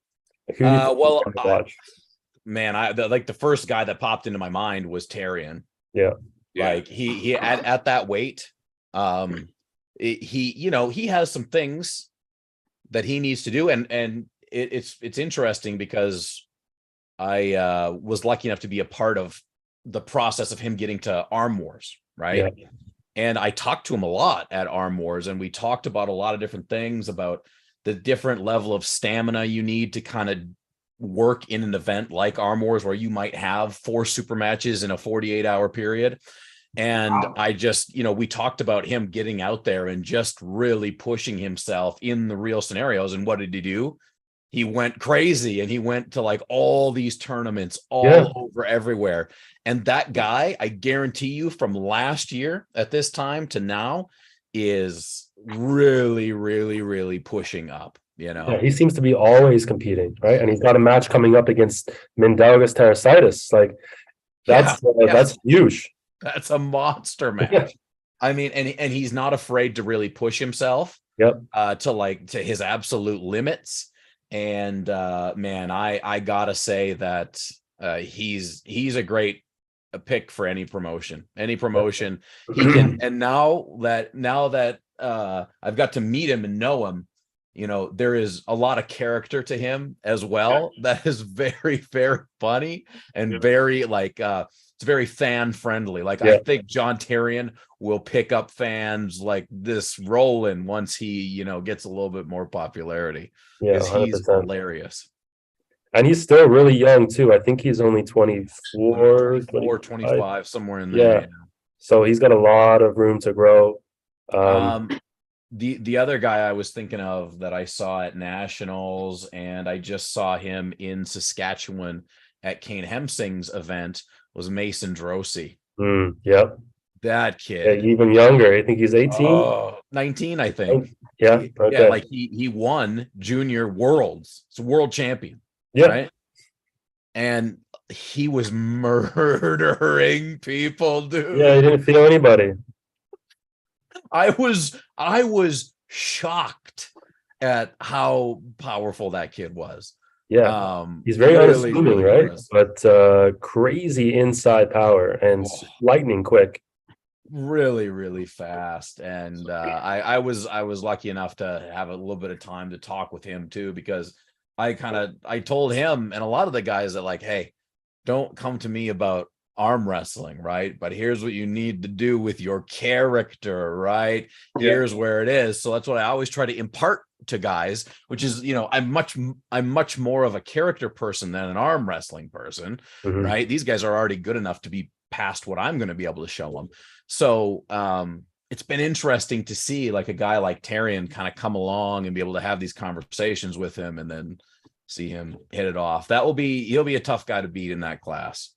Who do you watch? The first guy that popped into my mind was Tarian. Yeah. Like he at that weight, he has some things that he needs to do, and it's interesting because I was lucky enough to be a part of the process of him getting to Arm Wars, right? Yeah. And I talked to him a lot at Arm Wars, and we talked about a lot of different things about the different level of stamina you need to kind of work in an event like Arm Wars, where you might have 4 super matches in a 48-hour period. And I just, we talked about him getting out there and just really pushing himself in the real scenarios. And what did he do? He went crazy, and he went to like all these tournaments all over everywhere. And that guy, I guarantee you, from last year at this time to now, is really, really, really pushing up. He seems to be always competing, right? And he's got a match coming up against Mindaugas Tarasitis. Like that's huge. That's a monster match. Yeah. I mean, and he's not afraid to really push himself. To his absolute limits. And man, I gotta say that he's a great pick for any promotion. He can. And now that I've got to meet him and know him, there is a lot of character to him as well. That is very, very funny and very it's very fan friendly. I think John Tarian will pick up fans like this rolling once he, gets a little bit more popularity. Because he's hilarious. And he's still really young too. I think he's only 24, 24, 25. 25, somewhere in there. Yeah. So he's got a lot of room to grow. The other guy I was thinking of that I saw at Nationals, and I just saw him in Saskatchewan at Kane Hemsing's event, was Mason Drosy. Yep. That Yeah, kid. even younger. I think he's 18. 19, I think. Yeah. Okay. Yeah, like he won junior worlds. It's a world champion. Yeah. Right. And he was murdering people, dude. Yeah, he didn't feel anybody. I was shocked at how powerful that kid was. Yeah. He's very really, unassuming, really right? impressive. But crazy inside power and lightning quick. Really, really fast. And I was lucky enough to have a little bit of time to talk with him too, because I told him and a lot of the guys that, like, hey, don't come to me about arm wrestling, right? But here's what you need to do with your character, right? Here's where it is. So that's what I always try to impart to guys, which is, I'm much more of a character person than an arm wrestling person, right? These guys are already good enough to be past what I'm going to be able to show them. So it's been interesting to see like a guy like Tarian kind of come along and be able to have these conversations with him and then see him hit it off. He'll be a tough guy to beat in that class.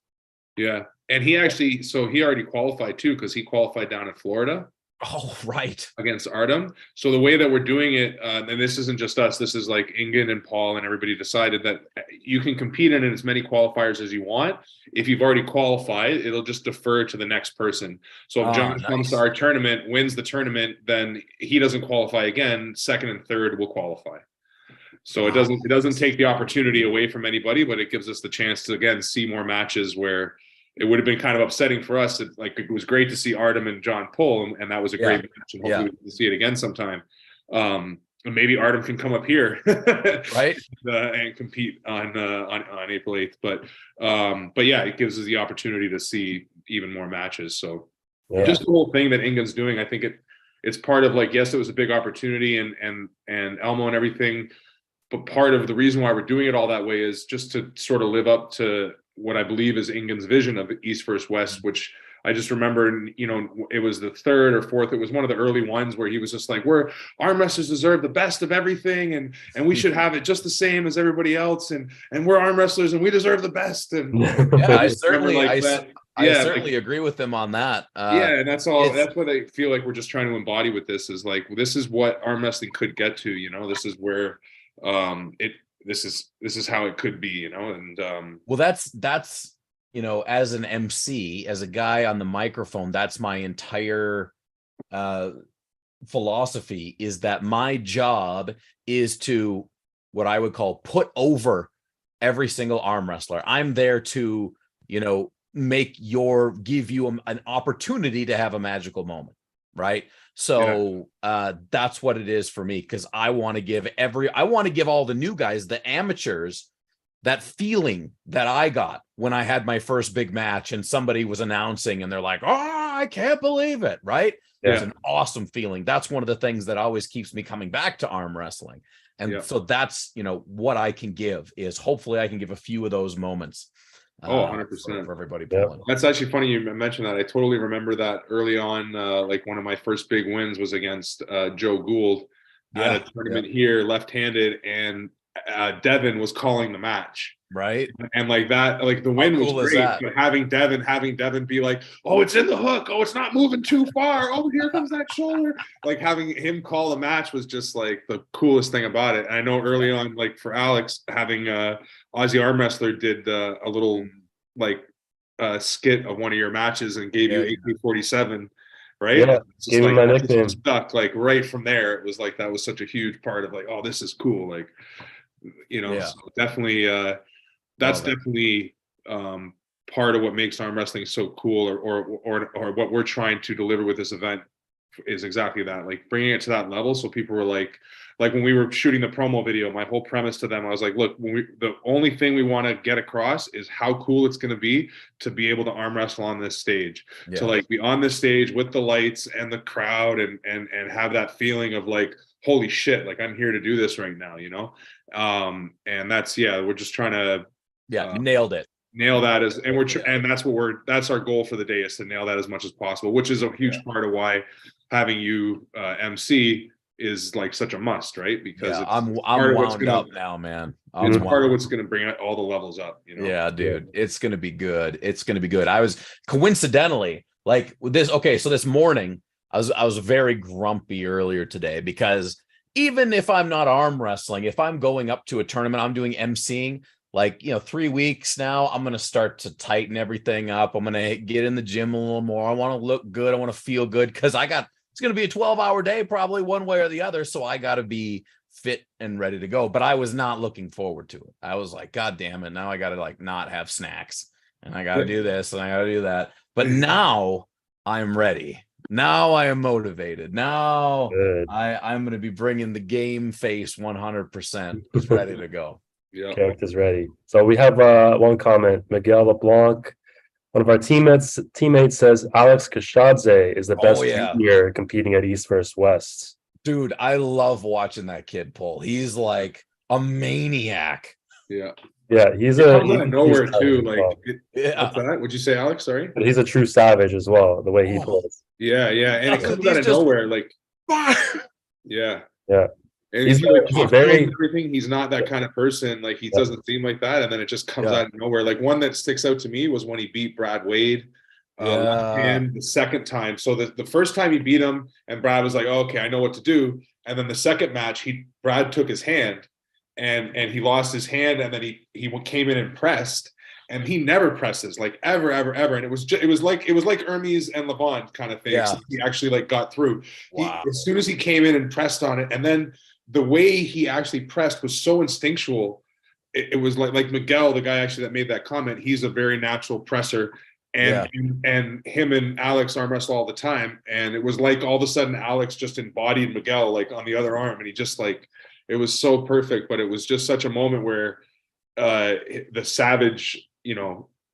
Yeah. And he already qualified too, because he qualified down in Florida. Oh, right. Against Artem. So the way that we're doing it, and this isn't just us, this is like Ingen and Paul and everybody decided that you can compete in as many qualifiers as you want. If you've already qualified, it'll just defer to the next person. So if John comes to our tournament, wins the tournament, then he doesn't qualify again. Second and third will qualify. So it doesn't take the opportunity away from anybody, but it gives us the chance to, again, see more matches where it would have been kind of upsetting for us. It was great to see Artem and John pull, and that was a great match, and hopefully we can see it again sometime. And maybe Artem can come up here, right, and compete on April 8th. But yeah, it gives us the opportunity to see even more matches. So just the whole thing that Ingen's doing, I think it's part of, like, yes, it was a big opportunity and Elmo and everything, but part of the reason why we're doing it all that way is just to sort of live up to what I believe is Ingen's vision of East versus West, which I just remember, it was the third or fourth. It was one of the early ones where he was just like, we're arm wrestlers deserve the best of everything. And we should have it just the same as everybody else. And we're arm wrestlers and we deserve the best. And yeah, I certainly agree with them on that. And that's all. That's what I feel like we're just trying to embody with this, is like, this is what arm wrestling could get to, this is where this is how it could be, and well, that's as an MC, as a guy on the microphone, that's my entire philosophy, is that my job is to, what I would call, put over every single arm wrestler. I'm there to, give you an opportunity to have a magical moment, right? So that's what it is for me, because I want to give all the new guys, the amateurs, that feeling that I got when I had my first big match and somebody was announcing and they're like, oh, I can't believe it, right? It's an awesome feeling. That's one of the things that always keeps me coming back to arm wrestling. And so that's, what I can give, is hopefully I can give a few of those moments. 100% for everybody pulling. That's actually funny you mentioned that. I totally remember that early on. Like, one of my first big wins was against Joe Gould at a tournament here, left-handed, and Devin was calling the match. Right. And like that, like, the win was great, but having Devin be like, oh, it's in the hook, oh, it's not moving too far, oh, here comes that shoulder, like, having him call the match was just like the coolest thing about it. And I know early on, like, for Alex, having Aussie Arm Wrestler did a little skit of one of your matches and gave you AK-47, right? Yeah, gave him my nickname. Stuck, like, right from there. It was like, that was such a huge part of, like, oh, this is cool, like, so definitely that's definitely part of what makes arm wrestling so cool, or what we're trying to deliver with this event. is exactly that, like bringing it to that level. So people were like when we were shooting the promo video, my whole premise to them, I was like, look, the only thing we want to get across is how cool it's going to be able to arm wrestle on this stage, to like be on this stage with the lights and the crowd and have that feeling of like, holy shit, like I'm here to do this right now, you know? And that's, we're just trying to nailed it. Nail that and that's our goal for the day, is to nail that as much as possible, which is a huge part of why having you MC is like such a must, right? Because I'm wound up now, man. It's part of what's going to bring all the levels up, you know? Yeah, dude, it's going to be good. It's going to be good. I was coincidentally like with this. Okay, so this morning I was very grumpy earlier today, because even if I'm not arm wrestling, if I'm going up to a tournament, I'm doing MCing. Like, 3 weeks now, I'm going to start to tighten everything up. I'm going to get in the gym a little more. I want to look good. I want to feel good, because it's going to be a 12-hour day, probably one way or the other. So I got to be fit and ready to go. But I was not looking forward to it. I was like, God damn it. Now I got to like not have snacks, and I got to do this and I got to do that. But now I'm ready. Now I am motivated. Now I'm going to be bringing the game face 100%. Just ready to go. Yeah, character's ready. So we have one comment. Miguel LeBlanc, one of our teammates says Alex Kashadze is the best junior competing at East versus West. Dude, I love watching that kid pull. He's like a maniac. Yeah, he's out of nowhere too. Like, well. What's that? Would you say, Alex? Sorry. But he's a true savage as well. The way he pulls. Yeah, and it comes out of nowhere. Like, yeah. And he's everything. He's not that kind of person. Like, he doesn't seem like that, and then it just comes out of nowhere. Like, one that sticks out to me was when he beat Brad Wade. And the second time. So the first time he beat him, and Brad was like, oh, okay, I know what to do. And then the second match, Brad took his hand, and he lost his hand, and then he came in and pressed, and he never presses, like ever. And it was like Hermes and Levon kind of thing. Yeah. So he actually like got through. Wow. As soon as he came in and pressed on it, and then the way he actually pressed was so instinctual. It was like Miguel, the guy actually that made that comment, he's a very natural presser. And him and Alex arm wrestle all the time. And it was like all of a sudden Alex just embodied Miguel like on the other arm. And he just like, it was so perfect, but it was just such a moment where the savage,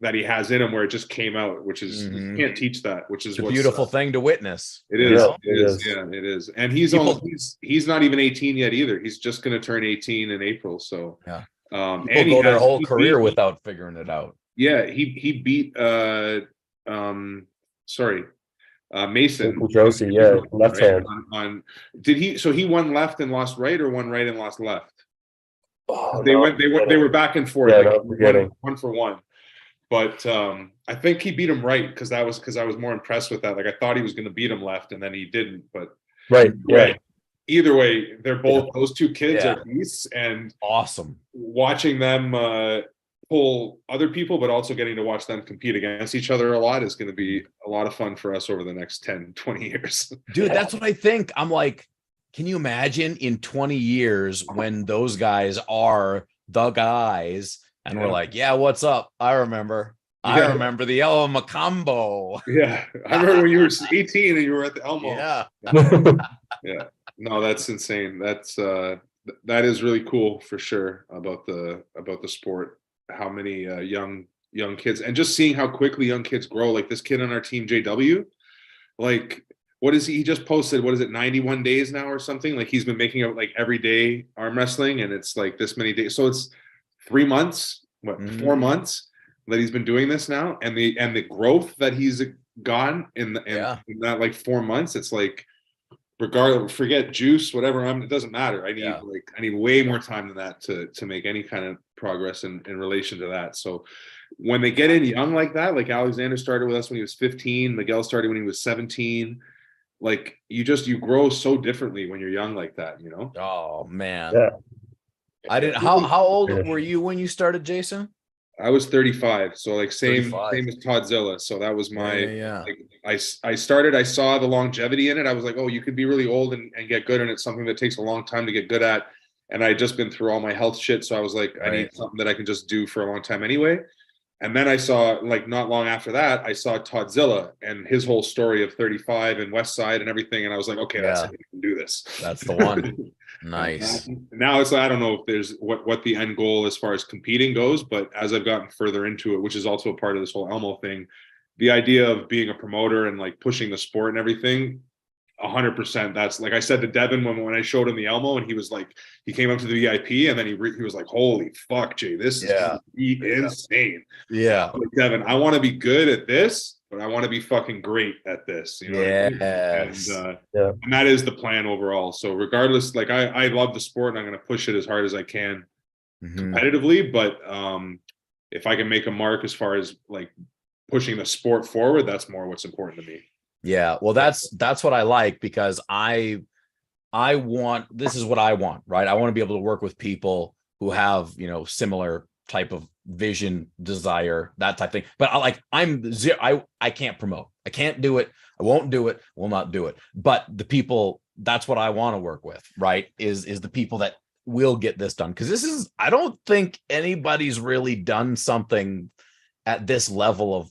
that he has in him, where it just came out, which is, you can't teach that, which is a beautiful thing to witness. It is. It is. And he's not even 18 yet either. He's just going to turn 18 in April. So people go their whole career without figuring it out. Yeah, he beat Mason Josie, left hand. So he won left and lost right, or won right and lost left? Oh, they were back and forth, one for one. But I think he beat him right, because I was more impressed with that. Like, I thought he was going to beat him left, and then he didn't. But either way, they're both those two kids are beasts, and awesome watching them pull other people, but also getting to watch them compete against each other a lot is going to be a lot of fun for us over the next 10, 20 years. Dude, that's what I think. I'm like, can you imagine in 20 years when those guys are the guys, and we're like, what's up? I remember the yellow Mocambo. Yeah. I remember when you were 18 and you were at the Elmo. Yeah. No, that's insane. That is really cool for sure about the sport. How many young kids, and just seeing how quickly young kids grow. Like this kid on our team, JW, like, what is he just posted? What is it, 91 days now or something? Like, he's been making it like every day arm wrestling, and it's like this many days. So it's 3 months, 4 months that he's been doing this now, and the growth that he's gone in that like 4 months. It's like, regardless, forget juice, whatever. It doesn't matter. I need way more time than that to make any kind of progress in relation to that. So when they get in young like that, like Alexander started with us when he was 15, Miguel started when he was 17. Like, you grow so differently when you're young like that, Oh man. Yeah. I didn't. How old were you when you started, Jason? I was 35, so like same 35. as Toddzilla. So that was my Like, I started, I saw the longevity in it. I was like, oh, you could be really old and get good, and it's something that takes a long time to get good at. And I had just been through all my health shit, so I was like, I need something that I can just do for a long time anyway. And then I saw, like, not long after that, I saw Toddzilla and his whole story of 35 and West Side and everything. And I was like, okay, that's it. We can do this. That's the one. Nice. Now it's, I don't know if there's what the end goal as far as competing goes, but as I've gotten further into it, which is also a part of this whole Elmo thing, the idea of being a promoter and like pushing the sport and everything, 100%. That's, like I said to Devin when I showed him the Elmo, and he was like, he came up to the VIP and then he was like, holy fuck, Jay, this is gonna be insane. Yeah. Like, Devin, I want to be good at this, but I want to be fucking great at this. You know what I mean? And that is the plan overall. So regardless, like I love the sport and I'm gonna push it as hard as I can competitively, but if I can make a mark as far as like pushing the sport forward, that's more what's important to me. Yeah, well, that's what I like, because I want, this is what I want, right? I want to be able to work with people who have, you know, similar type of vision, desire, that type of thing. But I can't promote. I can't do it. I won't do it. Will not do it. But the people, that's what I want to work with, right? Is the people that will get this done. Because this is, I don't think anybody's really done something at this level of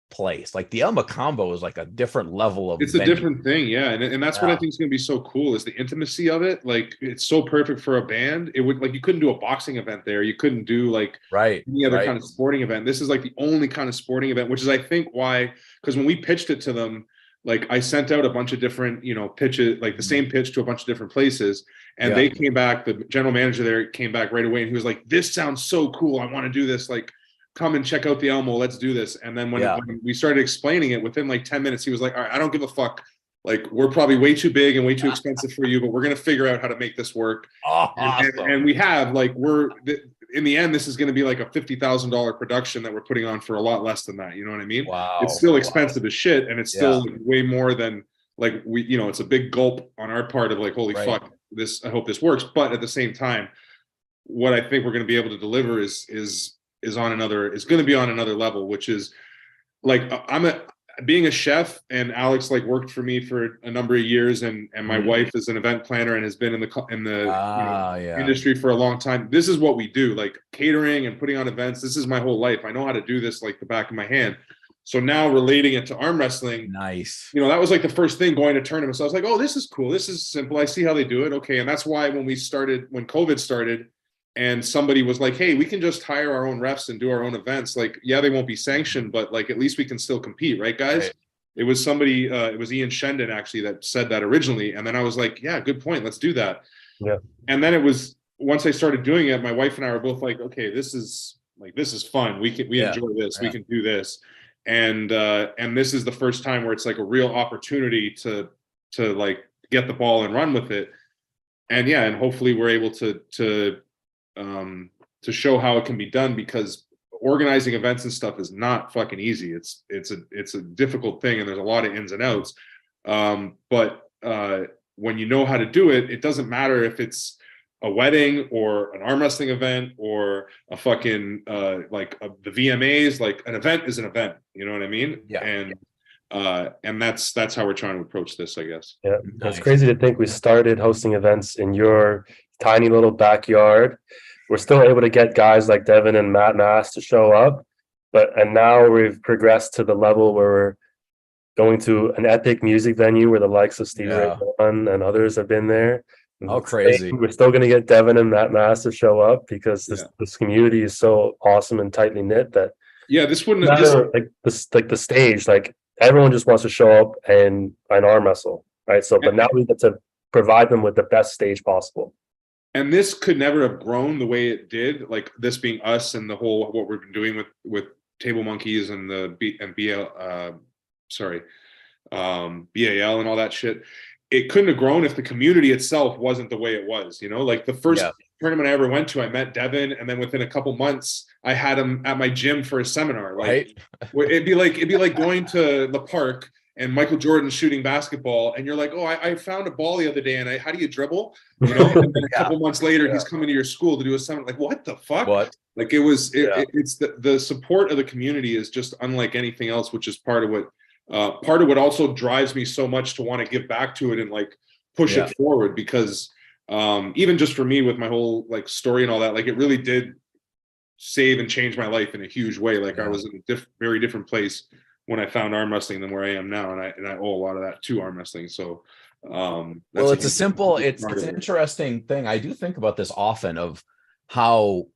place. Like the El Mocambo is like a different level of it's venue. A different thing, yeah. And that's what I think is going to be so cool, is the intimacy of it. Like, it's so perfect for a band. It would, like, you couldn't do a boxing event there, you couldn't do like any other kind of sporting event. This is like the only kind of sporting event, which is, I think, why, because when we pitched it to them, like, I sent out a bunch of different, you know, pitches, like the same pitch to a bunch of different places, and they came back, the general manager there came back right away, and he was like, this sounds so cool, I want to do this, like, come and check out the Elmo, let's do this. And then when we started explaining it, within like 10 minutes, he was like, all right, I don't give a fuck. Like, we're probably way too big and way too expensive for you, but we're going to figure out how to make this work. And we have, like, in the end, this is going to be like a $50,000 production that we're putting on for a lot less than that. You know what I mean? Wow. It's still expensive as shit. And it's still way more than, like, we, you know, it's a big gulp on our part of like, holy fuck, this, I hope this works. But at the same time, what I think we're going to be able to deliver is going to be on another level, which is like, being a chef, and Alex like worked for me for a number of years, and my wife is an event planner and has been in the industry for a long time. This is what we do, like catering and putting on events. This is my whole life. I know how to do this like the back of my hand. So now relating it to arm wrestling, nice. You know, that was like the first thing, going to tournaments. So I was like, oh, this is cool. This is simple. I see how they do it. Okay. And that's why when COVID started, and somebody was like, hey, we can just hire our own refs and do our own events. Like, yeah, they won't be sanctioned, but like, at least we can still compete. Right, guys? Right. It was somebody, it was Ian Shendon actually that said that originally. And then I was like, yeah, good point. Let's do that. Yeah. And then it was, once I started doing it, my wife and I were both like, okay, this is fun. We enjoy this. We can do this. And this is the first time where it's like a real opportunity to like get the ball and run with it. And and hopefully we're able to show how it can be done, because organizing events and stuff is not fucking easy. It's a difficult thing, and there's a lot of ins and outs. But when you know how to do it, it doesn't matter if it's a wedding or an arm wrestling event or a fucking the VMAs. Like, an event is an event. You know what I mean? Yeah. And that's how we're trying to approach this, I guess. Yeah, it's crazy to think we started hosting events in your tiny little backyard. We're still able to get guys like Devin and Matt Nass to show up, and now we've progressed to the level where we're going to an epic music venue where the likes of Stevie Ray Vaughan and others have been there. Oh, crazy. We're still going to get Devin and Matt Nass to show up, because this community is so awesome and tightly knit that this wouldn't like the stage, like everyone just wants to show up and arm wrestle, right? So, but now we get to provide them with the best stage possible. And this could never have grown the way it did, like this being us and the whole, what we've been doing with Table Monkeys and BAL and all that shit. It couldn't have grown if the community itself wasn't the way it was, you know? Like, the first tournament I ever went to, I met Devin, and then within a couple months I had him at my gym for a seminar. Like, it'd be like going to the park and Michael Jordan shooting basketball, and you're like, oh, I found a ball the other day, and how do you dribble? You know, and then a couple months later, he's coming to your school to do a seminar. Like, what the fuck? What? Like, it's the support of the community is just unlike anything else, which is part of what also drives me so much to want to give back to it and like push it forward, because even just for me with my whole like story and all that, like, it really did save and change my life in a huge way. Like I Yeah. was in a very different place when I found arm wrestling than where I am now, and I owe a lot of that to arm wrestling. So, Well, that's it's a simple, it's part of an it. interesting thing. I do think about this often of how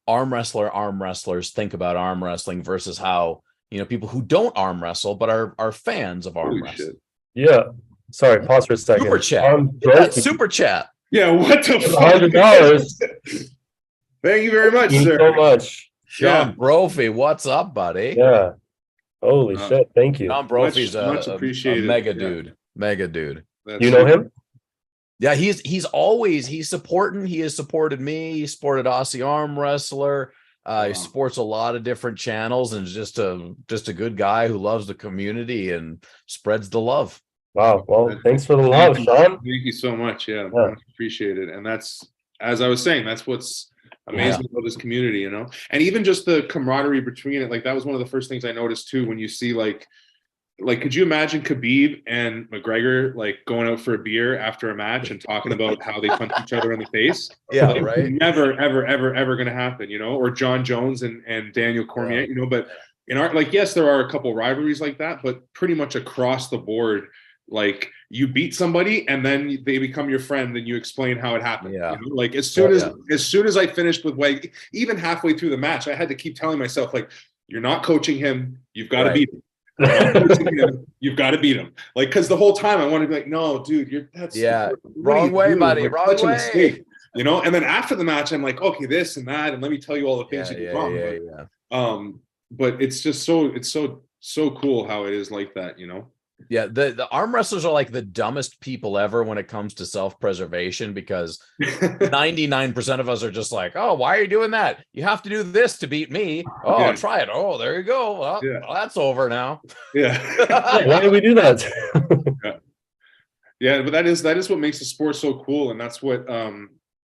arm wrestlers think about arm wrestling versus how, people who don't arm wrestle but are fans of arm Holy wrestling. shit. Yeah. Sorry, pause for a second. Super chat. Super chat. Yeah, what the $100. Thank you very much, Thank you sir. so much. Sean Brophy, what's up, buddy? Yeah. Holy shit. Thank you. Sean Brophy's Much a appreciated. mega Yeah. dude. Mega dude. That's You know him? Yeah, he's supporting. He has supported me. He supported Aussie Arm Wrestler. He supports a lot of different channels and is just a good guy who loves the community and spreads the love. Wow. Well, thanks for the love, Sean. Thank you so much. Yeah, much appreciated. And that's, as I was saying, that's what's amazing about this community, and even just the camaraderie between it. Like that was one of the first things I noticed too, when you see like could you imagine Khabib and McGregor like going out for a beer after a match and talking about how they punch each other in the face? Yeah, like, right. Never, ever going to happen, or John Jones and Daniel Cormier, but in our, like, yes, there are a couple rivalries like that, but pretty much across the board, like you beat somebody and then they become your friend and you explain how it happened. Like as soon as I finished with like even halfway through the match, I had to keep telling myself, like, you're not coaching him, you've got to beat him. You've got to beat him. Like, because the whole time I want to be like, no, dude, wrong way, buddy, like, wrong way. Mistake, and then after the match, I'm like, okay, this and that, and let me tell you all the things you did wrong. But it's just so cool how it is like that, Yeah, the arm wrestlers are like the dumbest people ever when it comes to self-preservation, because 99% of us are just like, oh, why are you doing that? You have to do this to beat me. Oh, try it. Oh, there you go. Well, that's over now. Yeah. Why do we do that? Yeah, but that is what makes the sport so cool, and that's what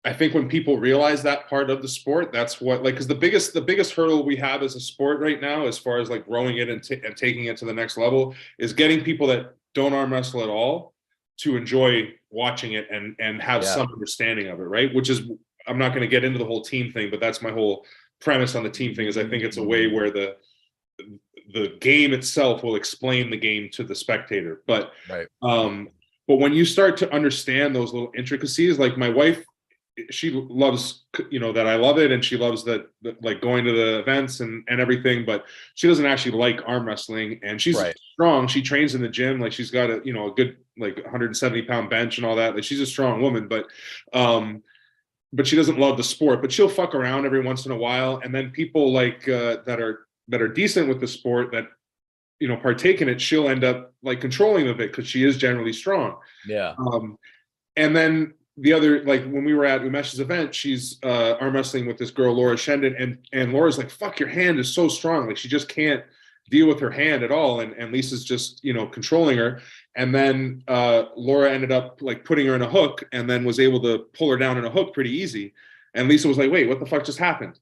I think when people realize that part of the sport, that's what, like, because the biggest hurdle we have as a sport right now, as far as like growing it and taking it to the next level, is getting people that don't arm wrestle at all to enjoy watching it and have some understanding of it, right? Which is, I'm not going to get into the whole team thing, but that's my whole premise on the team thing, is I think it's a way where the game itself will explain the game to the spectator. But but when you start to understand those little intricacies, like my wife, she loves, that I love it, and she loves that like going to the events and everything, but she doesn't actually like arm wrestling, and she's strong. She trains in the gym, like she's got a good like 170-pound bench and all that. Like she's a strong woman, but she doesn't love the sport. But she'll fuck around every once in a while, and then people like that are decent with the sport, that partake in it, she'll end up like controlling a bit because she is generally strong. And then the other, like when we were at Umesh's event, she's arm wrestling with this girl, Laura Shendon, and Laura's like, fuck, your hand is so strong. Like she just can't deal with her hand at all. And Lisa's just, controlling her. And then Laura ended up like putting her in a hook, and then was able to pull her down in a hook pretty easy. And Lisa was like, wait, what the fuck just happened?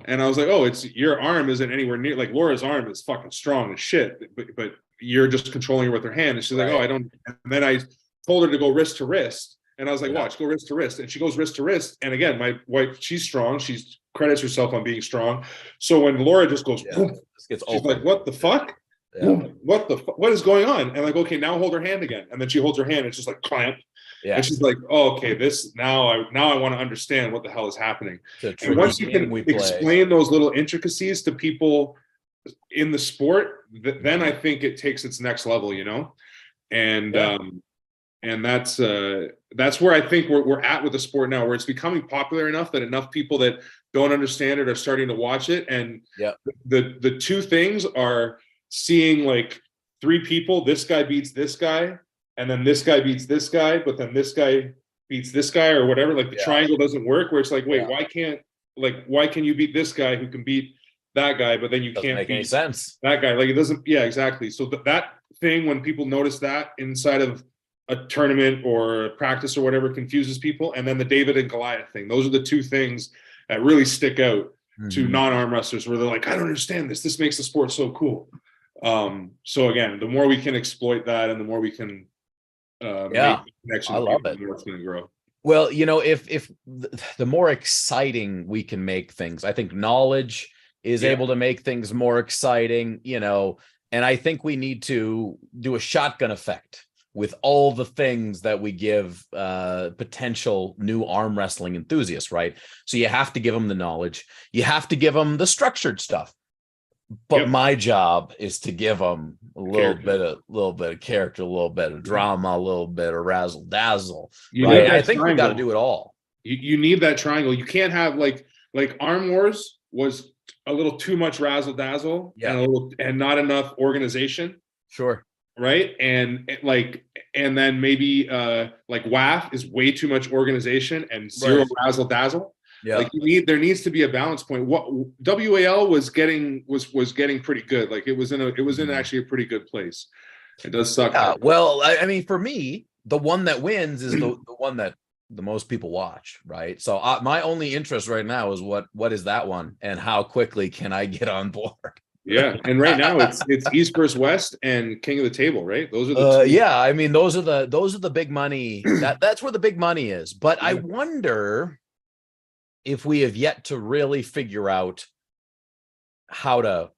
And I was like, oh, it's your arm isn't anywhere near, like Laura's arm is fucking strong as shit, but you're just controlling her with her hand. And she's like, oh, I don't. And then I told her to go wrist to wrist. And I was like, watch, go wrist to wrist. And she goes wrist to wrist. And again, my wife, she's strong. She credits herself on being strong. So when Laura just goes, boom, she's like, what the fuck? Boom, what is going on? And like, okay, now hold her hand again. And then she holds her hand. And it's just like clamp. Yeah. And she's like, oh, okay, now I want to understand what the hell is happening. And once you can explain those little intricacies to people in the sport, then I think it takes its next level, And that's where I think we're at with the sport now, where it's becoming popular enough that enough people that don't understand it are starting to watch it. And the two things are seeing like three people, this guy beats this guy, and then this guy beats this guy, but then this guy beats this guy or whatever. Like the triangle doesn't work, where it's like, wait, why can you beat this guy who can beat that guy, but then you can't make beat any sense. That guy? Like it doesn't. Yeah, exactly. So that thing, when people notice that inside of a tournament or a practice or whatever, confuses people. And then the David and Goliath thing, those are the two things that really stick out to non-arm wrestlers, where they're like, I don't understand this. This makes the sport so cool. So again, the more we can exploit that and the more we can make connections, I love it. The more it's going to grow. Well, if the more exciting we can make things, I think knowledge is able to make things more exciting, and I think we need to do a shotgun effect with all the things that we give potential new arm wrestling enthusiasts, right? So you have to give them the knowledge, you have to give them the structured stuff. But my job is to give them a little bit of character, a little bit of drama, a little bit of razzle dazzle. Right? I think we got to do it all. You need that triangle. You can't have like Arm Wars was a little too much razzle dazzle and not enough organization. Sure. Right. And then maybe like WAF is way too much organization and zero razzle dazzle. Yeah. Like there needs to be a balance point. What WAL was getting pretty good. Like it was in actually a pretty good place. It does suck. Yeah, well, I mean, for me, the one that wins is the one that the most people watch, right? So my only interest right now is what is that one and how quickly can I get on board? Yeah, and right now it's East versus West and King of the Table, right? Those are the two. Yeah, I mean those are the big money. That's where the big money is. But I wonder if we have yet to really figure out how to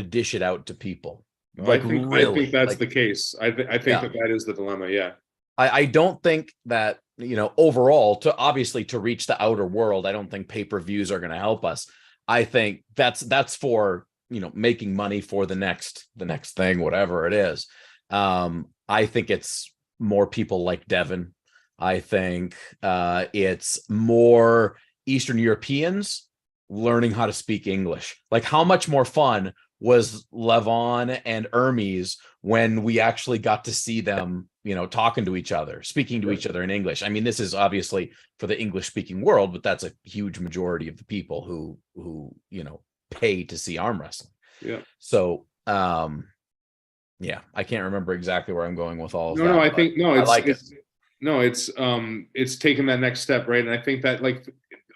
dish it out to people. Like I think that's the case. I think that is the dilemma. Yeah. I don't think that, overall to reach the outer world, I don't think pay-per-views are going to help us. I think that's for, making money for the next thing, whatever it is. I think it's more people like Devon. I think it's more Eastern Europeans learning how to speak English. Like how much more fun was Levon and Hermes when we actually got to see them, talking to each other, speaking to each other in English. I mean, this is obviously for the English speaking world, but that's a huge majority of the people who pay to see arm wrestling. Yeah. So, yeah, I can't remember exactly where I'm going with all of that. No, I think it's taking that next step, right? And I think that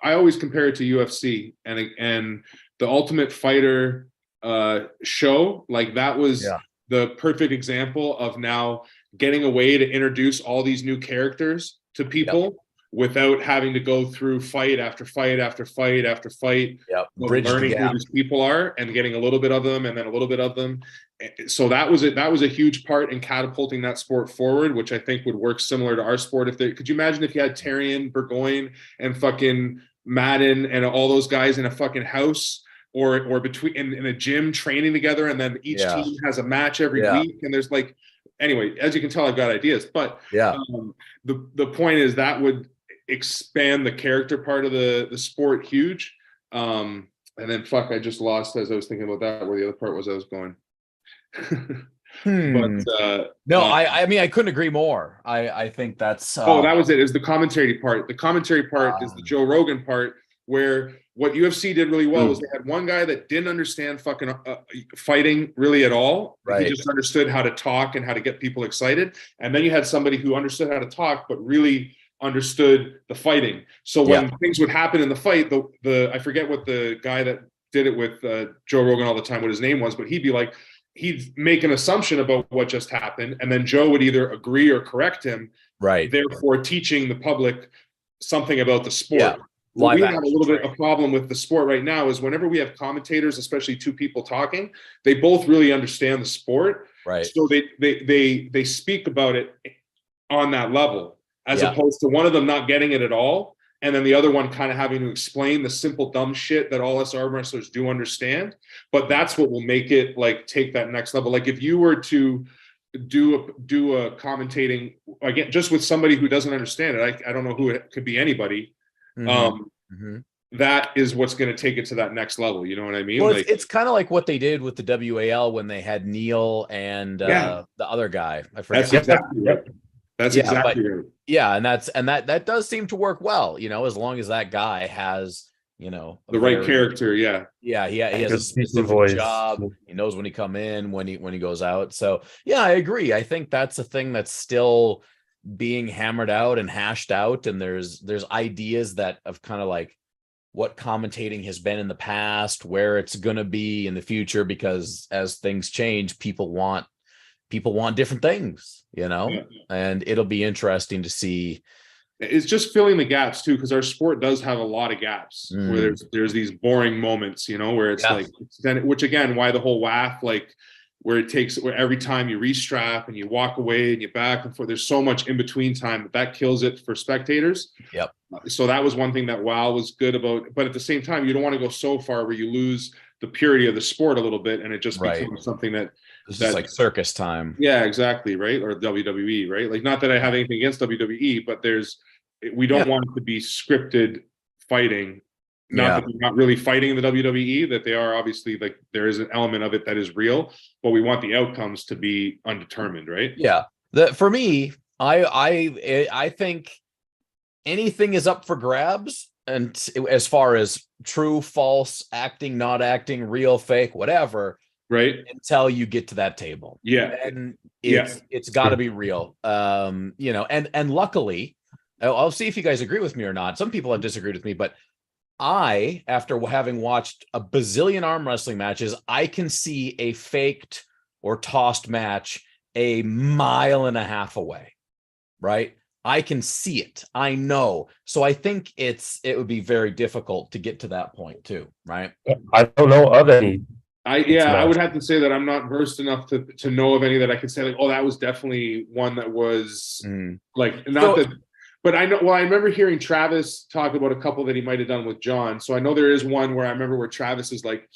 I always compare it to UFC and the Ultimate Fighter show, like that was the perfect example of now getting a way to introduce all these new characters to people without having to go through fight after fight after fight after fight, learning who these people are and getting a little bit of them and then a little bit of them. So that was a huge part in catapulting that sport forward, which I think would work similar to our sport. Could you imagine if you had Tyrion, Burgoyne, and fucking Madden and all those guys in a fucking house or between in a gym training together, and then each team has a match every week, and there's anyway, as you can tell, I've got ideas, but the point is that would expand the character part of the sport huge. And then I just lost as I was thinking about that, where the other part was I was going. But I mean I couldn't agree more. I think that's that was it. Is the commentary part. The commentary part is the Joe Rogan part, where what UFC did really well was they had one guy that didn't understand fucking fighting really at all. Right. He just understood how to talk and how to get people excited. And then you had somebody who understood how to talk, but really understood the fighting. So when things would happen in the fight, the I forget what the guy that did it with Joe Rogan all the time, what his name was, but he'd make an assumption about what just happened, and then Joe would either agree or correct him, right? Therefore, teaching the public something about the sport. Yeah. What we have a little bit of a problem with the sport right now is whenever we have commentators, especially two people talking, they both really understand the sport, right? So they speak about it on that level, as opposed to one of them not getting it at all, and then the other one kind of having to explain the simple dumb shit that all us arm wrestlers do understand. But that's what will make it take that next level. Like if you were to do a commentating again, just with somebody who doesn't understand it, I don't know who it could be, anybody. That is what's going to take it to that next level. You know what I mean? Well, it's kind of like what they did with the WAL when they had Neil and the other guy. I forget. That's exactly right. That's exactly right. Yeah, and that does seem to work well, as long as that guy has, the right character. Yeah. Yeah, he has a specific job. He knows when he come in, when he goes out. So yeah, I agree. I think that's a thing that's still being hammered out and hashed out. And there's ideas that of kind of what commentating has been in the past, where it's gonna be in the future, because as things change, people want different things, and it'll be interesting to see it's just filling the gaps too, because our sport does have a lot of gaps where there's these boring moments, you know, where it's like, which again, why the whole WAF, like where it takes, where every time you restrap and you walk away and you back and forth, there's so much in between time that kills it for spectators. Yep. So that was one thing that WoW was good about, but at the same time, you don't want to go so far where you lose the purity of the sport a little bit and it just becomes something that it's just like circus time. Yeah, exactly, right? Or WWE, right? Like, not that I have anything against WWE, but we don't want it to be scripted fighting. Not that they're not really fighting in the WWE, that they are obviously, like, there is an element of it that is real, but we want the outcomes to be undetermined, right? Yeah. For me, I think anything is up for grabs, and as far as true, false, acting, not acting, real, fake, whatever, right? Until you get to that table, and it's got to be real. You know, and luckily, I'll see if you guys agree with me or not. Some people have disagreed with me, but I, after having watched a bazillion arm wrestling matches, I can see a faked or tossed match a mile and a half away, right? I can see it. I know. So I think it would be very difficult to get to that point too, right? I don't know of any. I would have to say that I'm not versed enough to know of any that I could say, like, oh, that was definitely one that was like, not that. But I know, well, I remember hearing Travis talk about a couple that he might have done with John. So I know there is one where I remember where Travis is like,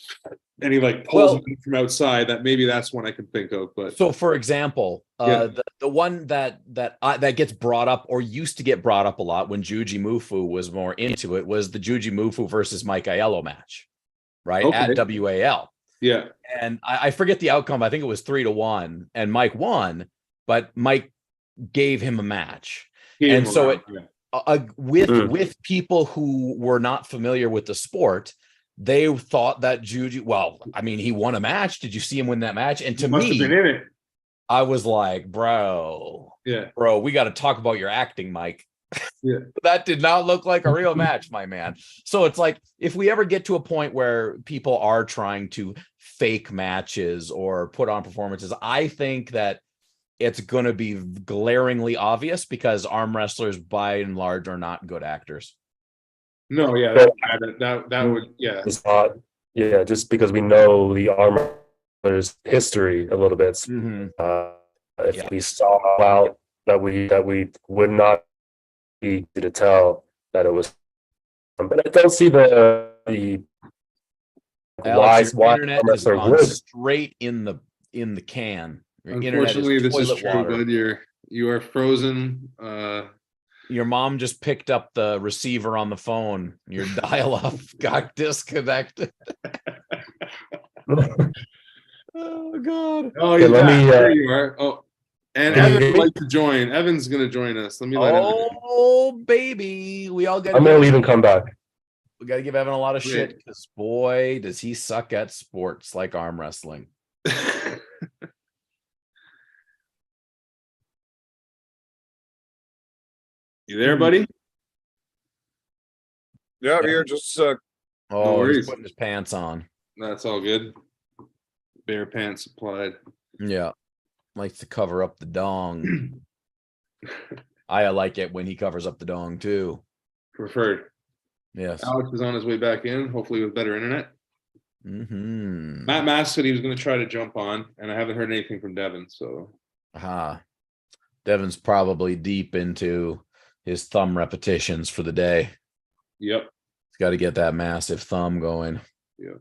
and he like pulls him from outside. That maybe that's one I can think of. But so, for example, the one that gets brought up, or used to get brought up a lot when Juji Mufu was more into it, was the Juji Mufu versus Mike Aiello match, right? At WAL. Yeah. And I forget the outcome. I think it was 3-1, and Mike won, but Mike gave him a match. And so with people who were not familiar with the sport, they thought that Juji, well, I mean, he won a match. Did you see him win that match? And to me, I was like, bro, we got to talk about your acting, Mike. Yeah. That did not look like a real match, my man. So it's like, if we ever get to a point where people are trying to fake matches or put on performances, I think that it's going to be glaringly obvious, because arm wrestlers by and large are not good actors. No, that would, It's not, just because we know the arm wrestlers' history a little bit. If we saw out that we would not be to tell that it was, but I don't see the Alex, your internet has gone straight in the can. Unfortunately, this is true, bud. You are frozen. Your mom just picked up the receiver on the phone. Your dial-up got disconnected. Oh God! Oh, yeah. There you are. Oh, and Evan would like to join. Evan's going to join us. Let me let Evan in. Oh, baby, we all got. I'm going to leave and come back. We got to give Evan a lot of shit, because boy, does he suck at sports like arm wrestling. You there, buddy? Yeah, here, just he's putting his pants on. That's all good. Bare pants supplied. Yeah. Likes to cover up the dong. I like it when he covers up the dong too. Preferred. Yes. Alex is on his way back in, hopefully with better internet. Matt Mass said he was going to try to jump on, and I haven't heard anything from Devin. So, Devin's probably deep into his thumb repetitions for the day. Yep. He's got to get that massive thumb going. Yep.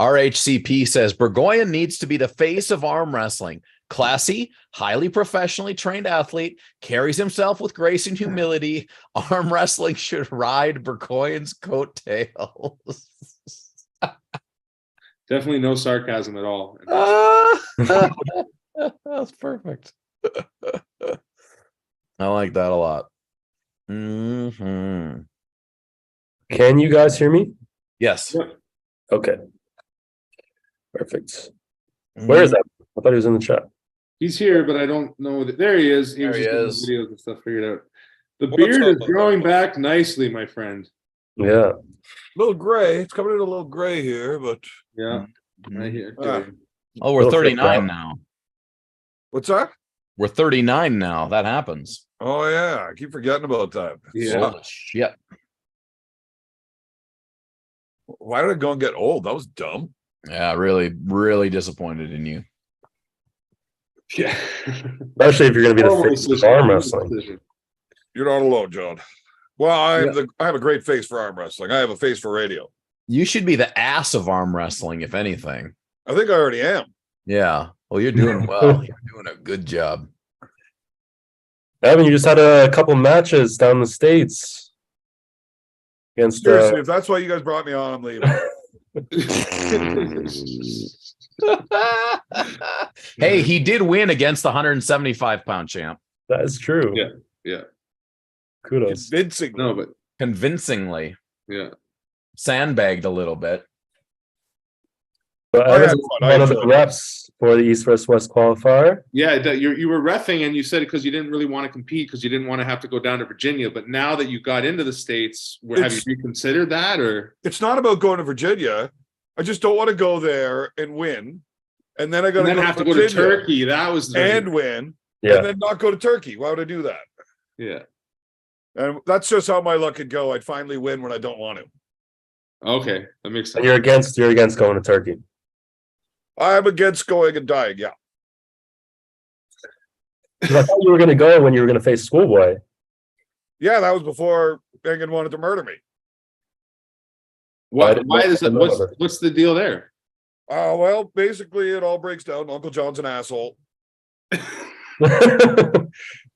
RHCP says Burgoyne needs to be the face of arm wrestling. Classy, highly professionally trained athlete, carries himself with grace and humility. Arm wrestling should ride Burgoyne's coattails. Definitely no sarcasm at all. That's perfect. I like that a lot. Can you guys hear me? Yes. Okay. Perfect. Where is that? I thought he was in the chat. He's here, but I don't know that. There he is. There he is. Videos and stuff figured out. The beard is growing back nicely, my friend. Yeah. a little gray. It's coming in a little gray here, but yeah, right here. Oh, we're 39 now. What's that? We're 39 now. That happens. Oh yeah, I keep forgetting about that. Yeah. Holy shit. Why did I go and get old? That was dumb. Yeah, really, really disappointed in you. Yeah. Especially if you're going to be the Horrible face of decision. arm Horrible wrestling. decision. You're not alone, John. Well, I Yeah. have a great face for arm wrestling. I have a face for radio. You should be the ass of arm wrestling, if anything. I think I already am. Yeah. Well, you're doing well. You're doing a good job. Evan, you just had a couple matches down in the States against Seriously, if that's why you guys brought me on, I'm leaving. Hey, he did win against the 175-pound champ. that is true. Yeah. Yeah. Kudos. Convincing. No, but Convincingly. yeah. Sandbagged a little bit. But I had Evan's fun. I one of the enjoyed it. reps for the East vs West qualifier. Yeah, you were reffing and you said because you didn't really want to compete because you didn't want to have to go down to Virginia. But now that you got into the States, have you It's- reconsidered that or? It's not about going to Virginia. I just don't want to go there and win. And then I got And then have to go to Turkey. That was the and win. Yeah. And then not go to Turkey. Why would I do that? yeah. And that's just how my luck could go. I'd finally win when I don't want to. Okay, that makes sense. And you're against going to Turkey. I'm against going and dying. Yeah. 'Cause I thought you were going to go when you were going to face Schoolboy. Yeah, that was before England wanted to murder me. Why didn't is it? know that. What's the deal there? Well, basically, it all breaks down. Uncle John's an asshole.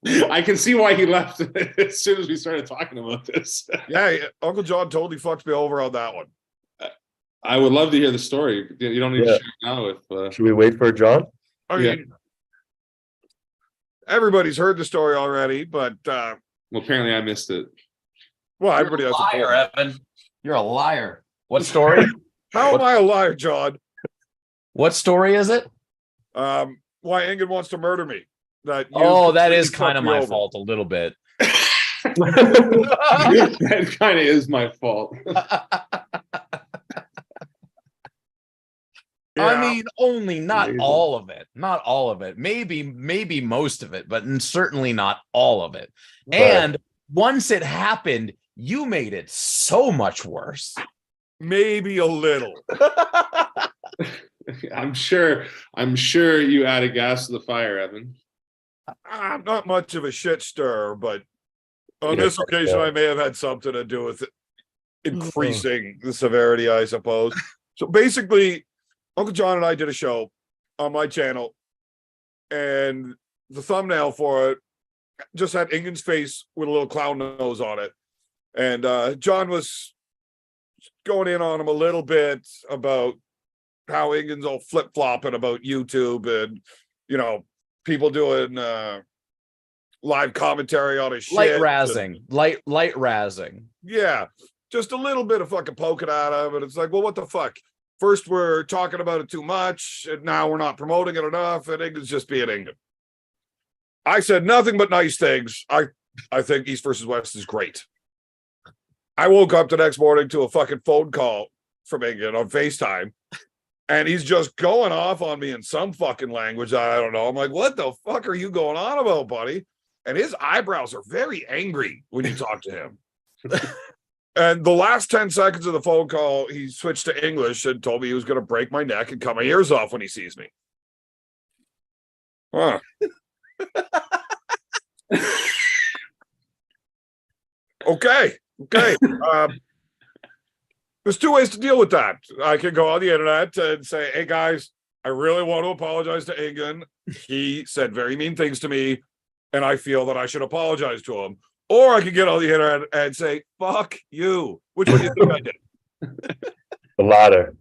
I can see why he left as soon as we started talking about this. Yeah, Uncle John totally fucks me over on that one. I would love to hear the story. You don't need Yeah. to share it now if Should we wait for John? I Yeah. mean, everybody's heard the story already, but well, apparently I missed it. well, everybody has a point. Evan. You're a liar. What story? How am I a liar, John? What story is it? Why England wants to murder me? That That is completely kind of fucked me my over. fault a little bit. That kind of is my fault. I Yeah. mean, only not Amazing. all of it. Not all of it. Maybe most of it, but certainly not all of it. Right. And once it happened, you made it so much worse. Maybe a little. I'm sure you added gas to the fire, Evan. I'm not much of a shit stirrer, but on Yeah, this occasion, yeah. I may have had something to do with it, increasing the severity, I suppose. So basically, Uncle John and I did a show on my channel, and the thumbnail for it just had England's face with a little clown nose on it. And John was going in on him a little bit about how England's all flip-flopping about YouTube and, people doing live commentary on his shit. Light razzing. Light razzing. Yeah, just a little bit of fucking poking at him, and it's like, well, what the fuck? First we're talking about it too much, and now we're not promoting it enough, and England's just being England. I said nothing but nice things. I think East versus West is great. I woke up the next morning to a fucking phone call from England on FaceTime, and he's just going off on me in some fucking language I don't know. I'm like, what the fuck are you going on about, buddy? And his eyebrows are very angry when you talk to him. And the last 10 seconds of the phone call, he switched to English and told me he was going to break my neck and cut my ears off when he sees me. Huh. Okay. There's two ways to deal with that. I can go on the internet and say, hey, guys, I really want to apologize to England. He said very mean things to me, and I feel that I should apologize to him. Or I could get on the internet and say, fuck you. Which one do you think I did? The latter.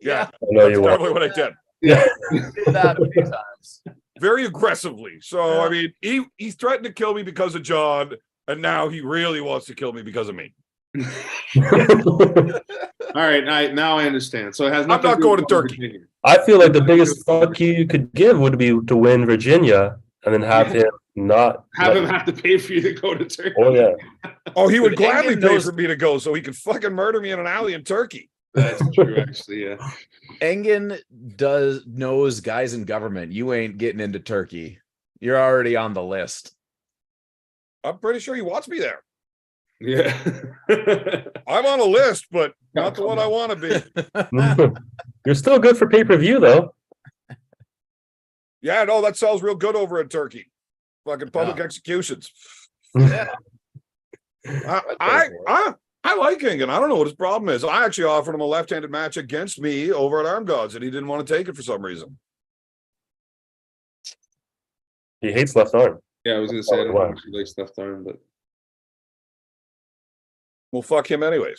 Yeah, I know that's you definitely want. what I did. Yeah. Did that a few times. Very aggressively. So, I mean, he threatened to kill me because of John, and now he really wants to kill me because of me. All right, now I understand. So it has I'm nothing not to do going with to Turkey. Virginia. I feel like the biggest fuck you could give would be to win Virginia and then have him not Have him have to pay for you to go to Turkey. Oh yeah. Oh, he would But gladly England pay knows- for me to go so he could fucking murder me in an alley in Turkey. That's true, actually. Yeah. Engen knows guys in government. You ain't getting into Turkey. You're already on the list. I'm pretty sure he wants me there. Yeah. I'm on a list, but not the one I want to be. You're still good for pay-per-view though. Yeah, no, that sells real good over in Turkey. Fucking public executions. Yeah. I like Engen. I don't know what his problem is. I actually offered him a left-handed match against me over at Arm Gods, and he didn't want to take it for some reason. He hates left arm. Yeah, I was gonna say I don't know how much he likes left arm, but Well, fuck him anyways.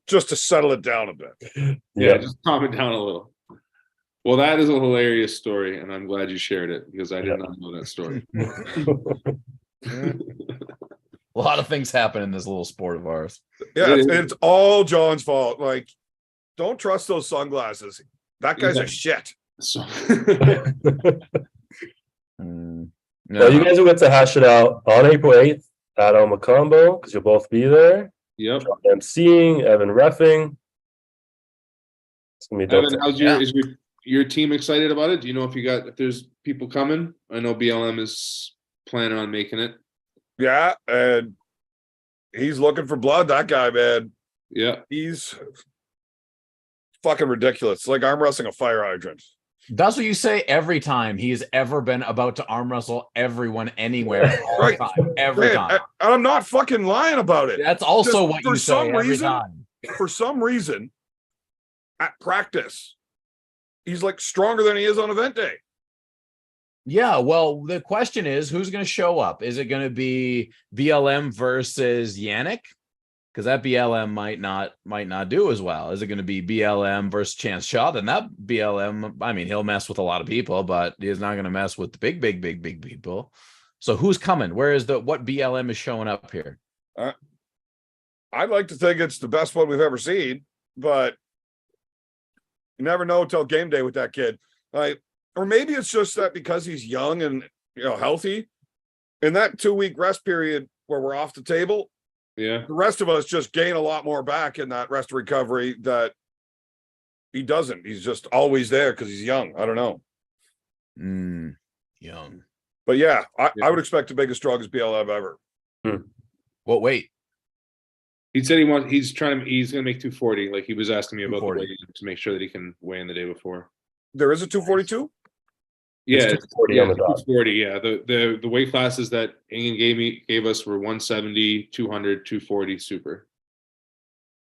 Just to settle it down a bit. yeah, just calm it down a little. Well, that is a hilarious story, and I'm glad you shared it because I did not know that story. A lot of things happen in this little sport of ours. Yeah, it's all John's fault. Like, don't trust those sunglasses. That guy's a shit. So Well, you guys will get to hash it out on April 8th at Mocambo because you'll both be there. yep. I'm seeing Evan reffing. It's gonna be dope. Evan, is your team excited about it? Do you know if there's people coming? I know BLM is planning on making it. Yeah, and he's looking for blood. That guy, man. Yeah. He's fucking ridiculous. It's like arm wrestling a fire hydrant. That's what you say every time he's ever been about to arm wrestle everyone anywhere. All Right. the time, every Man, time. and I'm not fucking lying about it. That's also Just what for you say some every reason- time. For some reason, at practice, he's like stronger than he is on event day. Yeah, well, the question is, who's going to show up? Is it going to be BLM versus Yannick? Because that BLM might not do as well. Is it going to be BLM versus Chance Shaw? Then that BLM, I mean, he'll mess with a lot of people, but he's not going to mess with the big people. So who's coming? What BLM is showing up here? I'd like to think it's the best one we've ever seen, but you never know until game day with that kid. Or maybe it's just that because he's young and healthy, in that 2-week rest period where we're off the table, Yeah. the rest of us just gain a lot more back in that rest recovery that he doesn't. He's just always there because he's young. I don't know. Young. But yeah, I would expect to make as strong as BLM ever. Well, wait. He said he's going to make 240. Like he was asking me about the 240. weigh to make sure that he can weigh in the day before. There is a 242? Yeah, It's 240 on the dot. 240. Yeah, the weight classes that Ingen gave us were 170, 200, 240, super.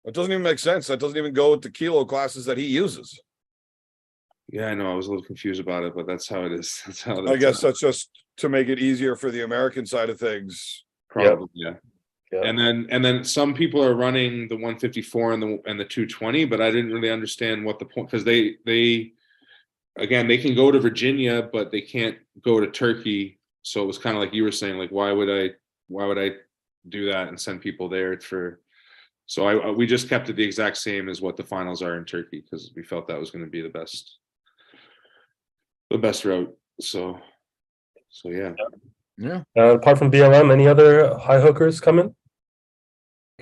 That doesn't even make sense. That doesn't even go with the kilo classes that he uses. Yeah, I know. I was a little confused about it, but that's how it is. That's how. I guess that's just to make it easier for the American side of things. probably yeah. Yeah. And then some people are running the 154 and the 220, but I didn't really understand what the point, because they again, they can go to Virginia, but they can't go to Turkey. So it was kind of like you were saying, like, why would I do that and send people there so we just kept it the exact same as what the finals are in Turkey, because we felt that was going to be the best route. So yeah. Yeah. Apart from BLM, any other high hookers coming?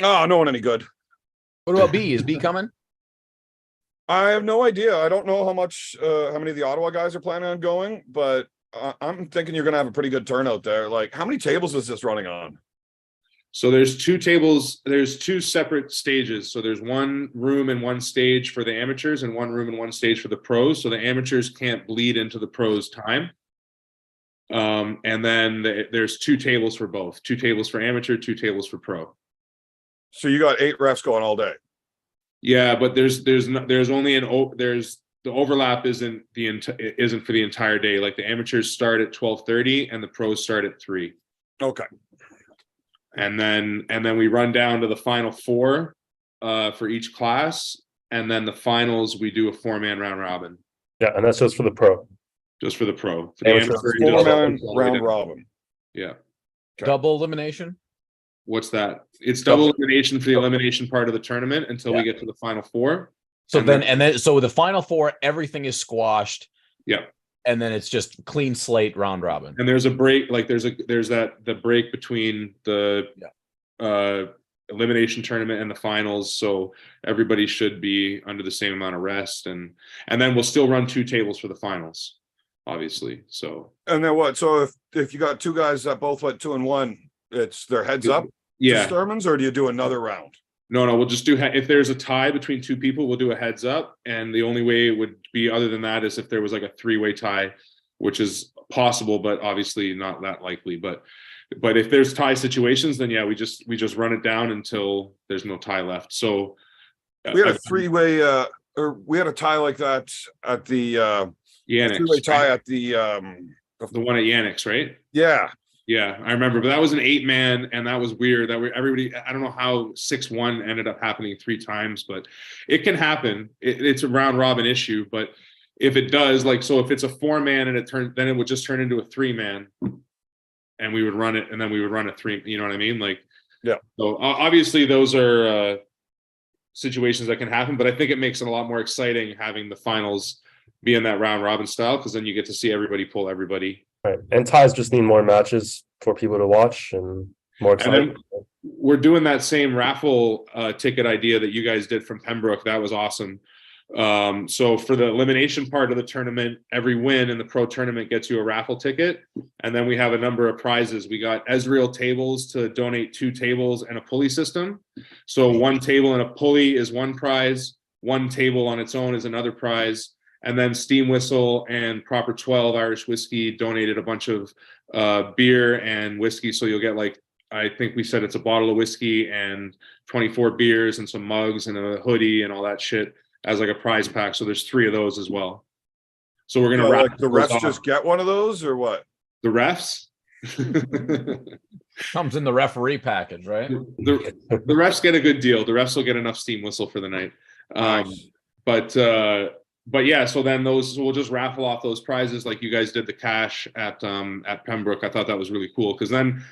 Oh, no one any good. What about B? Is B coming? I have no idea. I don't know how many of the Ottawa guys are planning on going, but I'm thinking you're going to have a pretty good turnout there. Like, how many tables is this running on? So there's 2 tables, there's 2 separate stages. So there's one room and one stage for the amateurs and one room and one stage for the pros. So the amateurs can't bleed into the pros' time. And then there's 2 tables for both, 2 tables for amateur, 2 tables for pro. So you got 8 refs going all day. Yeah, but there's the overlap isn't for the entire day. Like the amateurs start at 12:30 and the pros start at 3. Okay. And then we run down to the final 4 for each class, and then the finals we do a 4-man round robin. Yeah, and that's just for the pro. Just for the pro. For Yeah, the which is amateur, 4-man round robin. Yeah. Okay. Double elimination? What's that? It's double elimination for the elimination part of the tournament until we get to the final 4. So so the final 4, everything is squashed. Yeah. And then it's just clean slate round robin. And there's a break, like there's the break between the elimination tournament and the finals. So everybody should be under the same amount of rest, and then we'll still run 2 tables for the finals, obviously. So And then what? So if you got 2 guys that both went 2-1, it's their heads up to yeah, Sturmans, or do you do another round? no, we'll just do if there's a tie between 2 people, we'll do a heads up, and the only way it would be other than that is if there was like a 3-way tie, which is possible, but obviously not that likely. But if there's tie situations, then yeah, we just run it down until there's no tie left. So We had a 3-way, or we had a tie like that at the Yannick's, 3-way tie at the the one at Yannick's, right? yeah. Yeah, I remember, but that was an 8-man, and that was weird. Everybody, I don't know how 6-1 ended up happening 3 times, but it can happen. It's a round robin issue, but if it does, like, so if it's a 4-man and then it would just turn into a 3-man, and we would run it, and then we would run a 3. You know what I mean? Like, yeah. So obviously those are situations that can happen, but I think it makes it a lot more exciting having the finals be in that round robin style, because then you get to see everybody pull everybody. Right, and ties just need more matches for people to watch and more exciting. We're doing that same raffle ticket idea that you guys did from Pembroke. That was awesome. So for the elimination part of the tournament, every win in the pro tournament gets you a raffle ticket, and then we have a number of prizes. We got Ezreal tables to donate 2 tables and a pulley system. So 1 table and a pulley is 1 prize. 1 table on its own is another prize. And then Steam Whistle and Proper 12 Irish Whiskey donated a bunch of beer and whiskey. So you'll get, like, I think we said it's a bottle of whiskey and 24 beers and some mugs and a hoodie and all that shit as like a prize pack. So there's 3 of those as well. So we're gonna wrap like the refs just get one of those, or what? the refs. Comes in the referee package, right? The refs get a good deal. The refs will get enough Steam Whistle for the night. But yeah, so then we'll just raffle off those prizes like you guys did the cash at Pembroke. I thought that was really cool, because then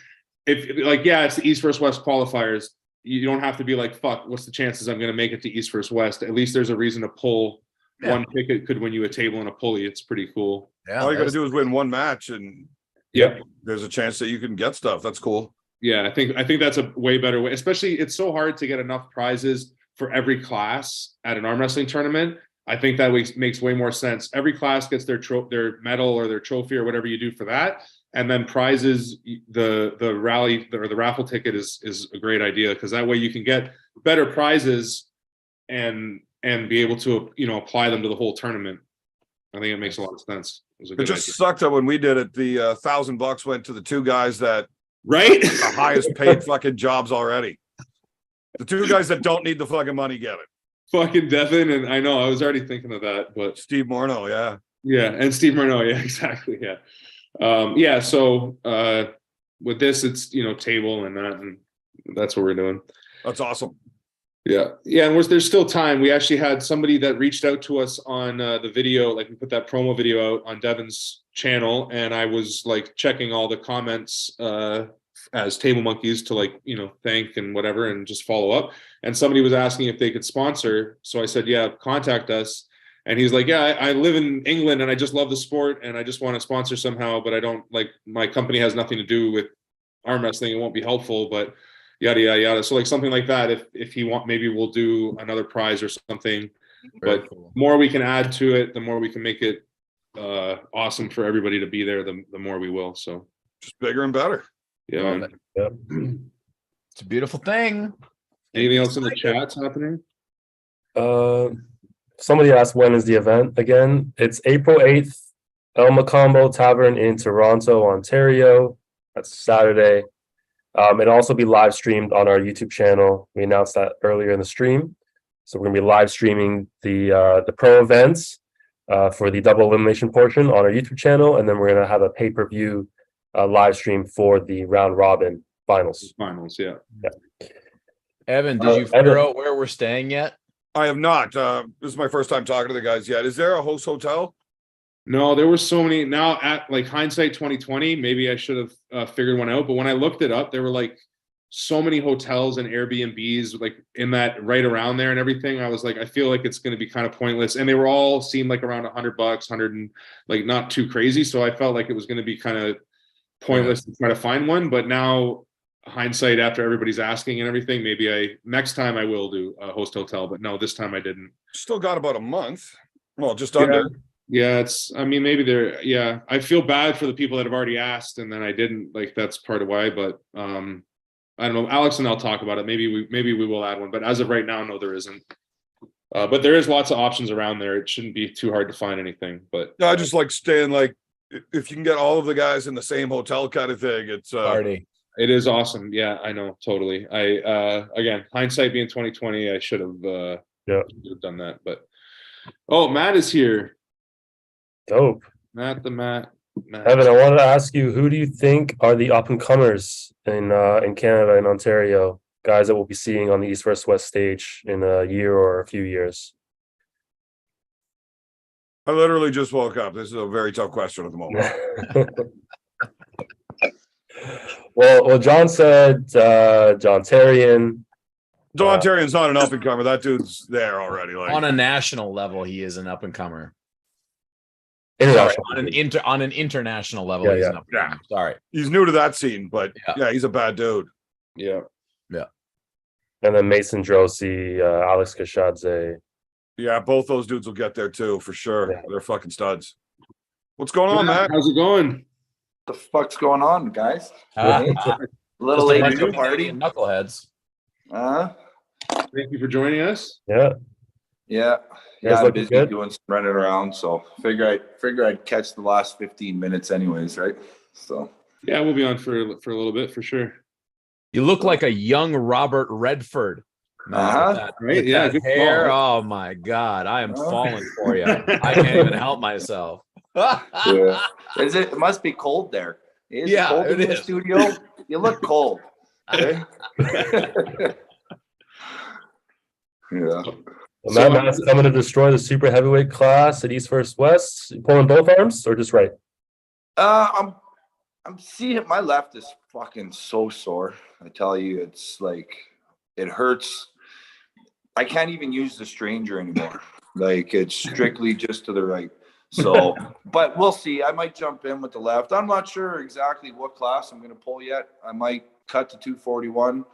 if, like, yeah, it's the East versus West qualifiers. You don't have to be like, fuck, what's the chances I'm going to make it to East versus West? At least there's a reason to pull. Yeah. 1 ticket could win you a table and a pulley. It's pretty cool. Yeah, All you got to do is win 1 match, and Yep. there's a chance that you can get stuff. That's cool. Yeah, I think that's a way better way. Especially, it's so hard to get enough prizes for every class at an arm wrestling tournament. I think that makes way more sense. Every class gets their medal or their trophy or whatever you do for that, and then prizes. The rally or the raffle ticket is a great idea, because that way you can get better prizes and be able to apply them to the whole tournament. I think it makes a lot of sense. It just sucked that when we did it, the $1,000 went to the 2 guys that right the highest paid fucking jobs already. The 2 guys that don't need the fucking money get it. Fucking Devin, and I know I was already thinking of that, but Steve Morneau, yeah, and Steve Morneau, yeah, exactly, yeah. So with this, it's table and that, and that's what we're doing. that's awesome. Yeah, and there's still time. We actually had somebody that reached out to us on the video, like we put that promo video out on Devin's channel, and I was like checking all the comments as Table Monkeys to, like, thank and whatever and just follow up. And somebody was asking if they could sponsor. So I said, yeah, contact us. And he's like, yeah, I live in England and I just love the sport and I just want to sponsor somehow, but I don't, like, my company has nothing to do with arm wrestling. It won't be helpful, but yada, yada, yada. So like something like that, if he want, maybe we'll do another prize or something. Very But cool. the more we can add to it, the more we can make it awesome for everybody to be there, the more we will. So Just bigger and better. yeah, Love man. Yeah. It's a beautiful thing. Anything else in the chats happening? Somebody asked, when is the event again? It's April 8th, El Mocambo Tavern in Toronto, Ontario. That's Saturday. It'll also be live streamed on our YouTube channel. We announced that earlier in the stream. So we're gonna be live streaming the pro events for the double elimination portion on our YouTube channel, and then we're gonna have a pay-per-view live stream for the round robin finals. Finals, yeah. Evan, did you Evan. figure out where we're staying yet? I have not. This is my first time talking to the guys yet. Is there a host hotel? No, there were so many. Now, at like hindsight 2020, maybe I should have figured one out. But when I looked it up, there were like so many hotels and Airbnbs like in that right around there and everything. I was like, I feel like it's going to be kind of pointless. And they were all seemed like around $100, 100 and like not too crazy. So I felt like it was going to be kind of pointless to try to find one. But now hindsight after everybody's asking and everything, maybe next time I will do a host hotel, but no, this time I didn't. Still got about a month. Well, just under. Yeah, maybe I feel bad for the people that have already asked and then I didn't, like, that's part of why, but I don't know. Alex and I'll talk about it. Maybe we will add one, but as of right now, no, there isn't. But there is lots of options around there. It shouldn't be too hard to find anything. But I just like staying like if you can get all of the guys in the same hotel kind of thing. It's Party. It is awesome. Yeah, I know, totally. Again, hindsight being 2020, I should have done that. But Matt is here. Dope. Matt. Evan, I wanted to ask you, who do you think are the up and comers in Canada and Ontario, guys that we'll be seeing on the East vs. West stage in a year or a few years? I literally just woke up. This is a very tough question at the moment. well, John said John Terrian. John Terrian's not an up and comer. That dude's there already. Like On a national level, he is an up and comer. International. On an international level, he's an up and comer. Sorry, he's new to that scene, but yeah, he's a bad dude. Yeah. And then Mason Drosy, Alex Kashadze. Yeah, both those dudes will get there too, for sure. Yeah. They're fucking studs. What's going on, Matt? How's it going? The fuck's going on, guys? A little late to the party. Knuckleheads. Thank you for joining us. Yeah. I'm busy doing some running around, so figure I'd catch the last 15 minutes anyways, right? So yeah, we'll be on for a little bit for sure. You look like a young Robert Redford. Right? Yeah, good hair. Ball. Oh my God, I am falling for you. I can't even help myself. Yeah. It must be cold there. Is it cold in the studio? You look cold. Okay? Yeah. Well, Matt's coming to destroy the super heavyweight class at East vs. West. You pulling both arms or just right? I'm seeing my left is fucking so sore. I tell you, it's like it hurts. I can't even use the stranger anymore. Like it's strictly just to the right. So, but we'll see. I might jump in with the left. I'm not sure exactly what class I'm going to pull yet. I might cut to 241.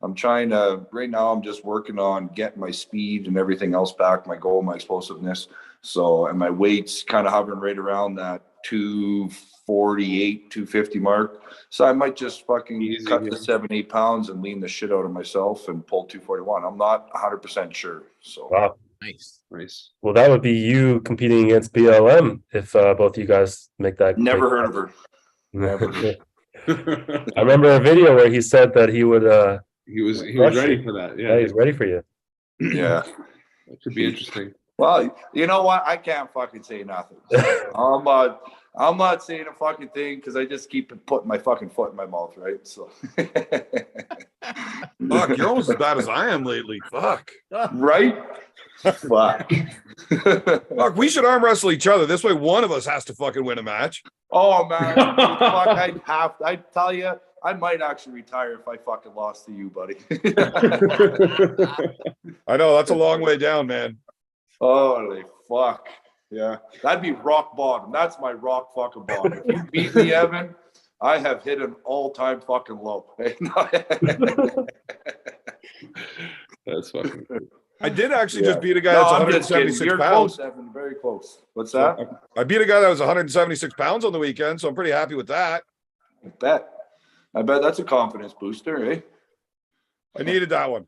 I'm trying to, right now, I'm just working on getting my speed and everything else back, my goal, my explosiveness. So, and my weight's kind of hovering right around that 248, 250 mark. So I might just fucking cut the 7-8 pounds and lean the shit out of myself and pull 241. I'm not 100% sure. So, wow. Nice. Well, that would be you competing against BLM if both you guys make that. Never heard of her. Never. I remember a video where he said that he would. He was ready for that. Yeah, he's ready for you. Yeah, it could be interesting. Well, you know what? I can't fucking say nothing. I'm not saying a fucking thing because I just keep putting my fucking foot in my mouth, right? So, fuck, you're almost as bad as I am lately. Fuck, right? Fuck. Fuck, we should arm wrestle each other. This way, one of us has to fucking win a match. Oh man, fuck! I tell you, I might actually retire if I fucking lost to you, buddy. I know that's a long way down, man. Holy fuck. Yeah, that'd be rock bottom. That's my rock fucking bottom. If you beat me, Evan, I have hit an all-time fucking low. That's fucking cool. I did actually just beat a guy that's 176 You're pounds. Close, Evan, very close. What's that? I beat a guy that was 176 pounds on the weekend, so I'm pretty happy with that. I bet that's a confidence booster, eh? I needed that one.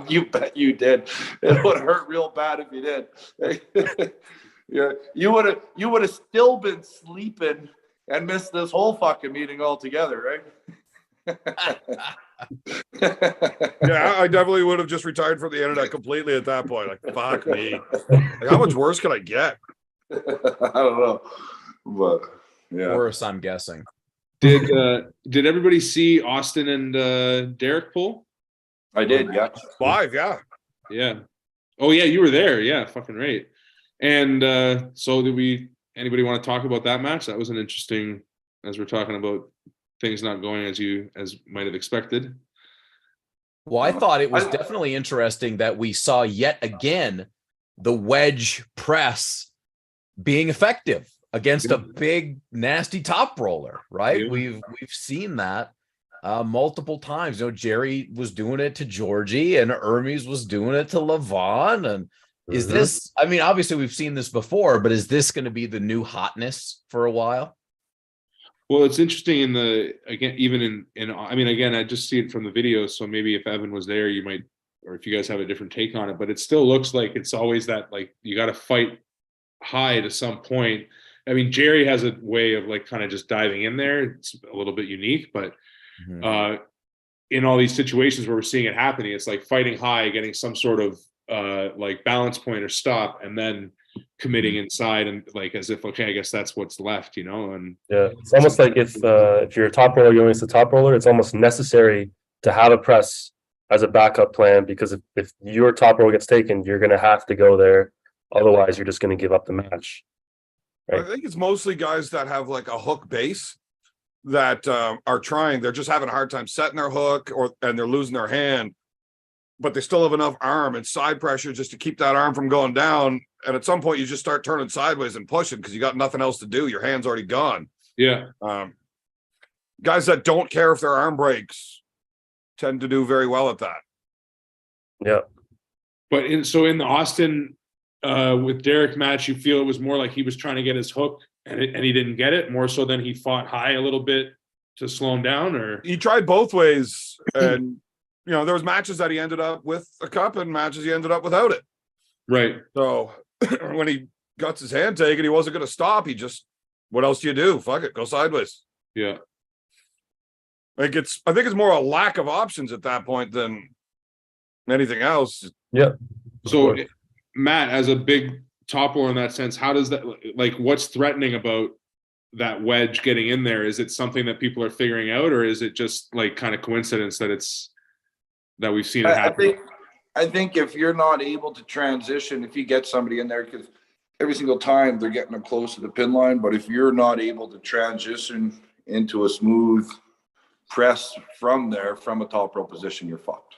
You bet you did. It would hurt real bad if you did. Yeah, you would have still been sleeping and missed this whole fucking meeting altogether, right? Yeah, I definitely would have just retired from the internet completely at that point. Like, fuck me. Like, how much worse can I get? I don't know, but yeah, worse, I'm guessing. Did everybody see Austin and Derek pull? I did, yeah. Live, yeah. Yeah. Oh yeah, you were there. Yeah, fucking right. And so anybody want to talk about that match? That was an interesting, as we're talking about things not going as might have expected. Well, I thought it was definitely interesting that we saw yet again the wedge press being effective against a big nasty top roller, right? Yeah. We've seen that. multiple times. Jerry was doing it to Georgie, and Hermes was doing it to Levon. And is this? I mean, obviously we've seen this before, but is this going to be the new hotness for a while? Well, it's interesting even in I mean, again, I just see it from the video. So maybe if Evan was there, you might, or if you guys have a different take on it, but it still looks like it's always that, like, you got to fight high to some point. I mean, Jerry has a way of like kind of just diving in there. It's a little bit unique, but in all these situations where we're seeing it happening, it's like fighting high, getting some sort of like balance point or stop, and then committing inside, and like as if, okay, I guess that's what's left, and yeah, it's almost like if you're a top roller going against a top roller, it's almost necessary to have a press as a backup plan, because if your top roller gets taken, you're going to have to go there, otherwise you're just going to give up the match, right? I think it's mostly guys that have like a hook base that are trying, they're just having a hard time setting their hook, and they're losing their hand, but they still have enough arm and side pressure just to keep that arm from going down. And at some point you just start turning sideways and pushing because you got nothing else to do. Your hand's already gone. Yeah. Guys that don't care if their arm breaks tend to do very well at that. Yeah. But in the Austin with Derek match, you feel it was more like he was trying to get his hook and he didn't get it, more so than he fought high a little bit to slow him down? Or he tried both ways, and there was matches that he ended up with a cup and matches he ended up without it. Right. So when he got his hand taken, he wasn't going to stop. He just, what else do you do? Fuck it, go sideways. Yeah. I think it's more a lack of options at that point than anything else. Yeah. So Matt, as a big top roller in that sense, how does that, like, what's threatening about that wedge getting in there? Is it something that people are figuring out, or is it just like kind of coincidence that we've seen it happen? I think if you're not able to transition, if you get somebody in there, because every single time they're getting them close to the pin line, but if you're not able to transition into a smooth press from a top row position, you're fucked.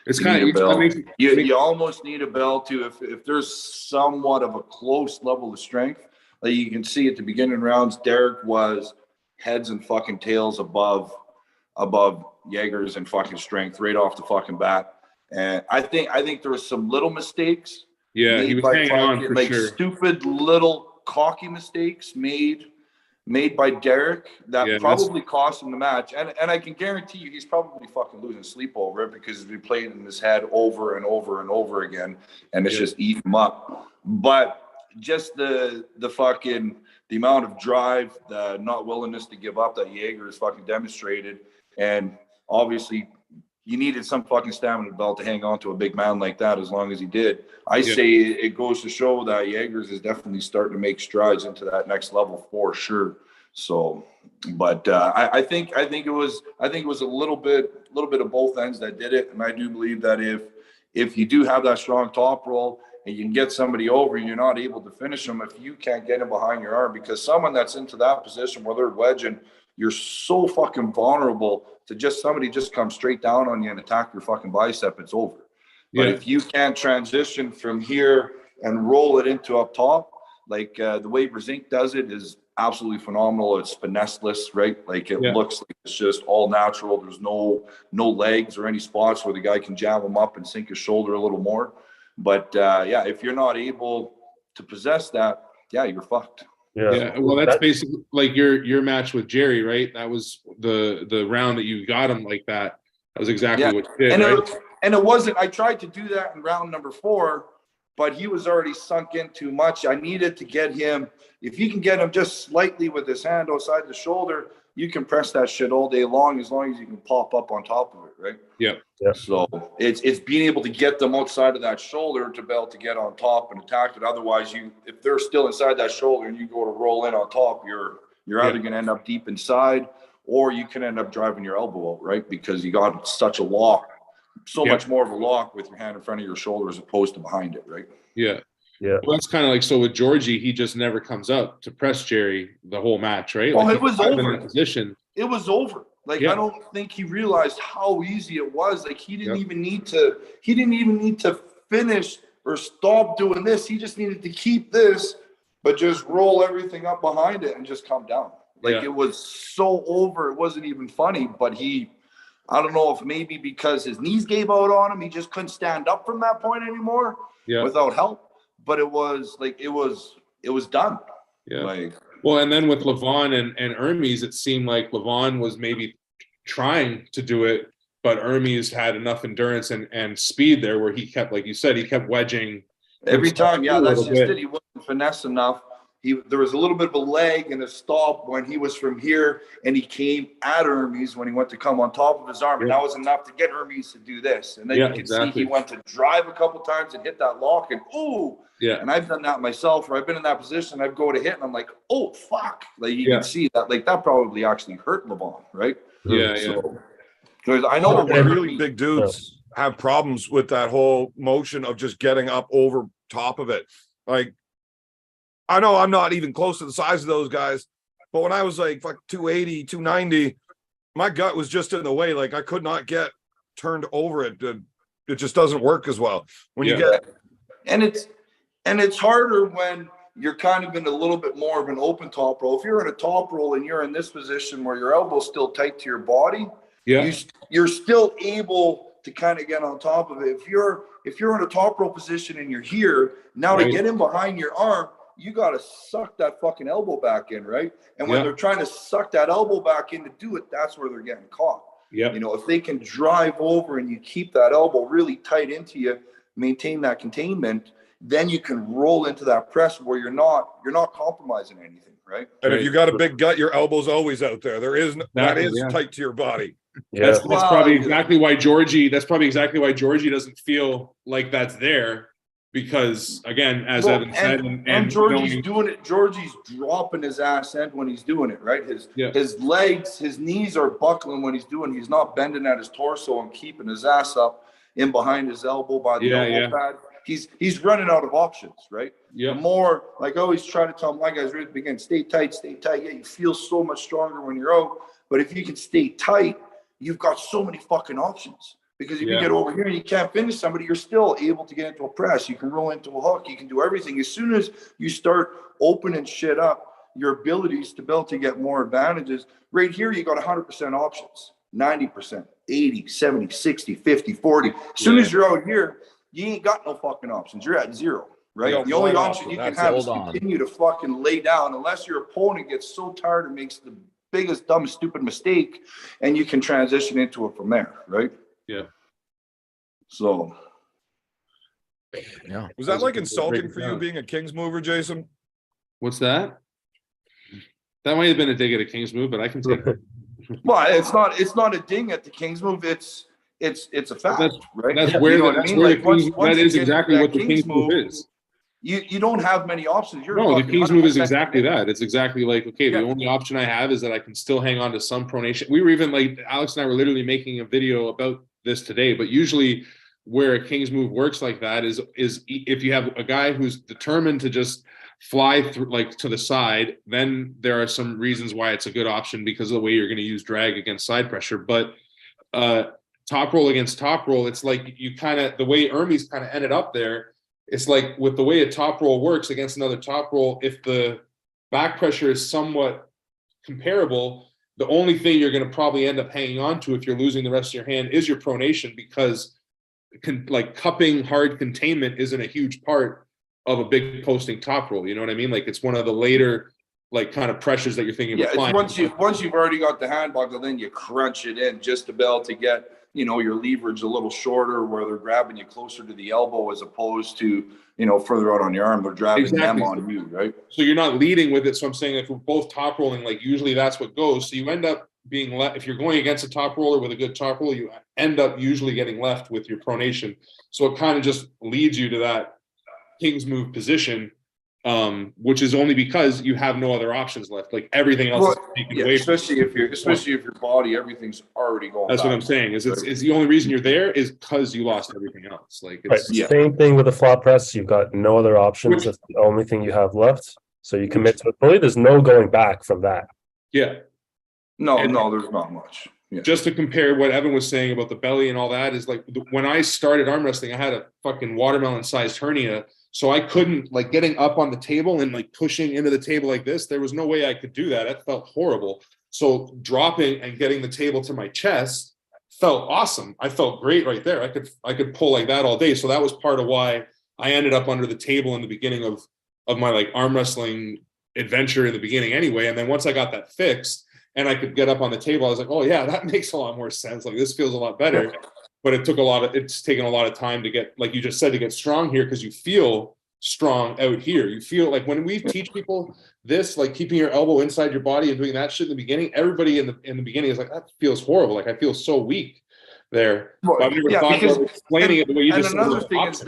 It's kind of, you almost need a bell to, if there's somewhat of a close level of strength, like you can see at the beginning rounds, Derek was heads and fucking tails above Jaeger's and fucking strength right off the fucking bat. And I think there was some little mistakes. Yeah, he was hanging on for like sure. Stupid little cocky mistakes made by Derek that probably cost him the match. And I can guarantee you he's probably fucking losing sleep over it, because he's been playing in his head over and over and over again, and it's just eating him up. But just the amount of drive, the not willingness to give up that Jaeger has fucking demonstrated, and obviously you needed some fucking stamina belt to hang on to a big man like that as long as he did. I say it goes to show that Jaeger's is definitely starting to make strides into that next level for sure. So, but I think it was a little bit of both ends that did it. And I do believe that if you do have that strong top roll and you can get somebody over and you're not able to finish them, if you can't get him behind your arm, because someone that's into that position where they're wedging, you're so fucking vulnerable to somebody just come straight down on you and attack your fucking bicep, it's over. But if you can't transition from here and roll it into up top, like the way Brezink does it is absolutely phenomenal. It's finesseless, right? Like it looks like it's just all natural. There's no legs or any spots where the guy can jab him up and sink his shoulder a little more. But if you're not able to possess that, you're fucked. Yeah, well, that's basically like your match with Jerry, right? That was the round that you got him like that. That was exactly what you did, right? And it wasn't, I tried to do that in round number 4, but he was already sunk in too much. I needed to get him, if you can get him just slightly with his hand outside the shoulder, you can press that shit all day long as you can pop up on top of it, right? Yeah. So it's being able to get them outside of that shoulder to be able to get on top and attack it. Otherwise, if they're still inside that shoulder and you go to roll in on top, you're either going to end up deep inside, or you can end up driving your elbow out, right? Because you got such a lock, much more of a lock with your hand in front of your shoulder as opposed to behind it, right? Yeah. Yeah. Well, that's kind of like, so with Georgie, he just never comes up to press Jerry the whole match, right? Well, like it was over. It was over. Like, I don't think he realized how easy it was. Like, he didn't even need to finish or stop doing this. He just needed to keep this, but just roll everything up behind it and just come down. Like, it was so over. It wasn't even funny, but he I don't know if maybe because his knees gave out on him, he just couldn't stand up from that point anymore without help. But it was done. Yeah. Like, well, and then with Levon and Hermes, it seemed like Levon was maybe trying to do it, but Hermes had enough endurance and speed there where he kept, like you said, he kept wedging every time. Yeah, that's just bit. it. He wasn't finesse enough. There was a little bit of a lag and a stop when he was from here, and he came at Hermes when he went to come on top of his arm, and that was enough to get Hermes to do this. And then you can see he went to drive a couple times and hit that lock, and and I've done that myself. Where I've been in that position, I'd go to hit, and I'm like, oh fuck! Like you can see that, like that probably actually hurt Levon, right? Because I know really big dudes have problems with that whole motion of just getting up over top of it, like. I know I'm not even close to the size of those guys, but when I was like 280, 290, my gut was just in the way. Like I could not get turned over it. It just doesn't work as well when you get. And it's harder when you're kind of in a little bit more of an open top roll. If you're in a top roll and you're in this position where your elbow's still tight to your body, you're still able to kind of get on top of it. If you're in a top roll position and you're here, now to get in behind your arm, you got to suck that fucking elbow back in, right? And when they're trying to suck that elbow back in to do it, that's where they're getting caught. You know, if they can drive over and you keep that elbow really tight into you, maintain that containment, then you can roll into that press where you're not compromising anything, right? And if you got a big gut, your elbow's always out there. That is tight to your body. That's probably exactly why Georgie. That's probably exactly why Georgie doesn't feel like that's there. Because again, as Evan said, and Georgie's doing it. Georgie's dropping his ass end when he's doing it, right? His legs, his knees are buckling when he's doing. He's not bending at his torso and keeping his ass up in behind his elbow by the elbow pad. He's running out of options, right? The more, like I always try to tell my guys right at the beginning, stay tight, stay tight. Yeah, you feel so much stronger when you're out, but if you can stay tight, you've got so many fucking options. Because if you get over here and you can't finish somebody, you're still able to get into a press. You can roll into a hook. You can do everything. As soon as you start opening shit up, your abilities to be able to get more advantages. Right here, you got 100% options, 90%, 80, 70, 60, 50, 40. As soon as you're out here, you ain't got no fucking options. You're at zero, right? The only option you can have is continue to fucking lay down unless your opponent gets so tired and makes the biggest, dumbest, stupid mistake, and you can transition into it from there, right? So, was that like insulting for you being a Kings mover, Jason? What's that? That might have been a dig at a Kings move, but I can take it. Well, it's not a ding at the Kings move. It's a fact, right? That's where that is exactly what the Kings move is. You don't have many options. The Kings move is exactly that. It's exactly like, okay, the only option I have is that I can still hang on to some pronation. We were even like, Alex and I were literally making a video about this today, but usually where a Kings move works like that is if you have a guy who's determined to just fly through, like to the side, then there are some reasons why it's a good option because of the way you're going to use drag against side pressure. But top roll against top roll, it's like you kind of, the way Hermes kind of ended up there, it's like with the way a top roll works against another top roll, if the back pressure is somewhat comparable, the only thing you're going to probably end up hanging on to if you're losing the rest of your hand is your pronation, because like cupping hard containment isn't a huge part of a big posting top roll. You know what I mean? Like it's one of the later like kind of pressures that you're thinking of applying. Once you've already got the hand buckle, then you crunch it in just to be able to get, you know, your leverage a little shorter where they're grabbing you closer to the elbow as opposed to, you know, further out on your arm. They're grabbing them on you, right? So you're not leading with it. So I'm saying if we're both top rolling, like usually that's what goes. So you end up being left, if you're going against a top roller with a good top roll, you end up usually getting left with your pronation. So it kind of just leads you to that King's move position, which is only because you have no other options left. Like everything else is taken away. Especially if your body, everything's already going. That's what I'm saying. Is it's the only reason you're there is because you lost everything else. Like it's same thing with the flop press. You've got no other options. That's the only thing you have left. So you commit to it fully. There's no going back from that. Yeah. No, there's not much. Yeah. Just to compare what Evan was saying about the belly and all that is like when I started arm wrestling, I had a fucking watermelon sized hernia. So I couldn't, like, getting up on the table and like pushing into the table like this, there was no way I could do that. That felt horrible. So dropping and getting the table to my chest felt awesome. I felt great right there. I could pull like that all day. So that was part of why I ended up under the table in the beginning of my like arm wrestling adventure in the beginning anyway. And then once I got that fixed and I could get up on the table, I was like, oh yeah, that makes a lot more sense. Like this feels a lot better. But it's taken a lot of time to get, like you just said, to get strong here, because you feel strong out here. You feel like when we teach people this, like keeping your elbow inside your body and doing that shit in the beginning, everybody in the beginning is like, that feels horrible. Like I feel so weak there. But I've never thought about explaining it the way you just said. Another thing is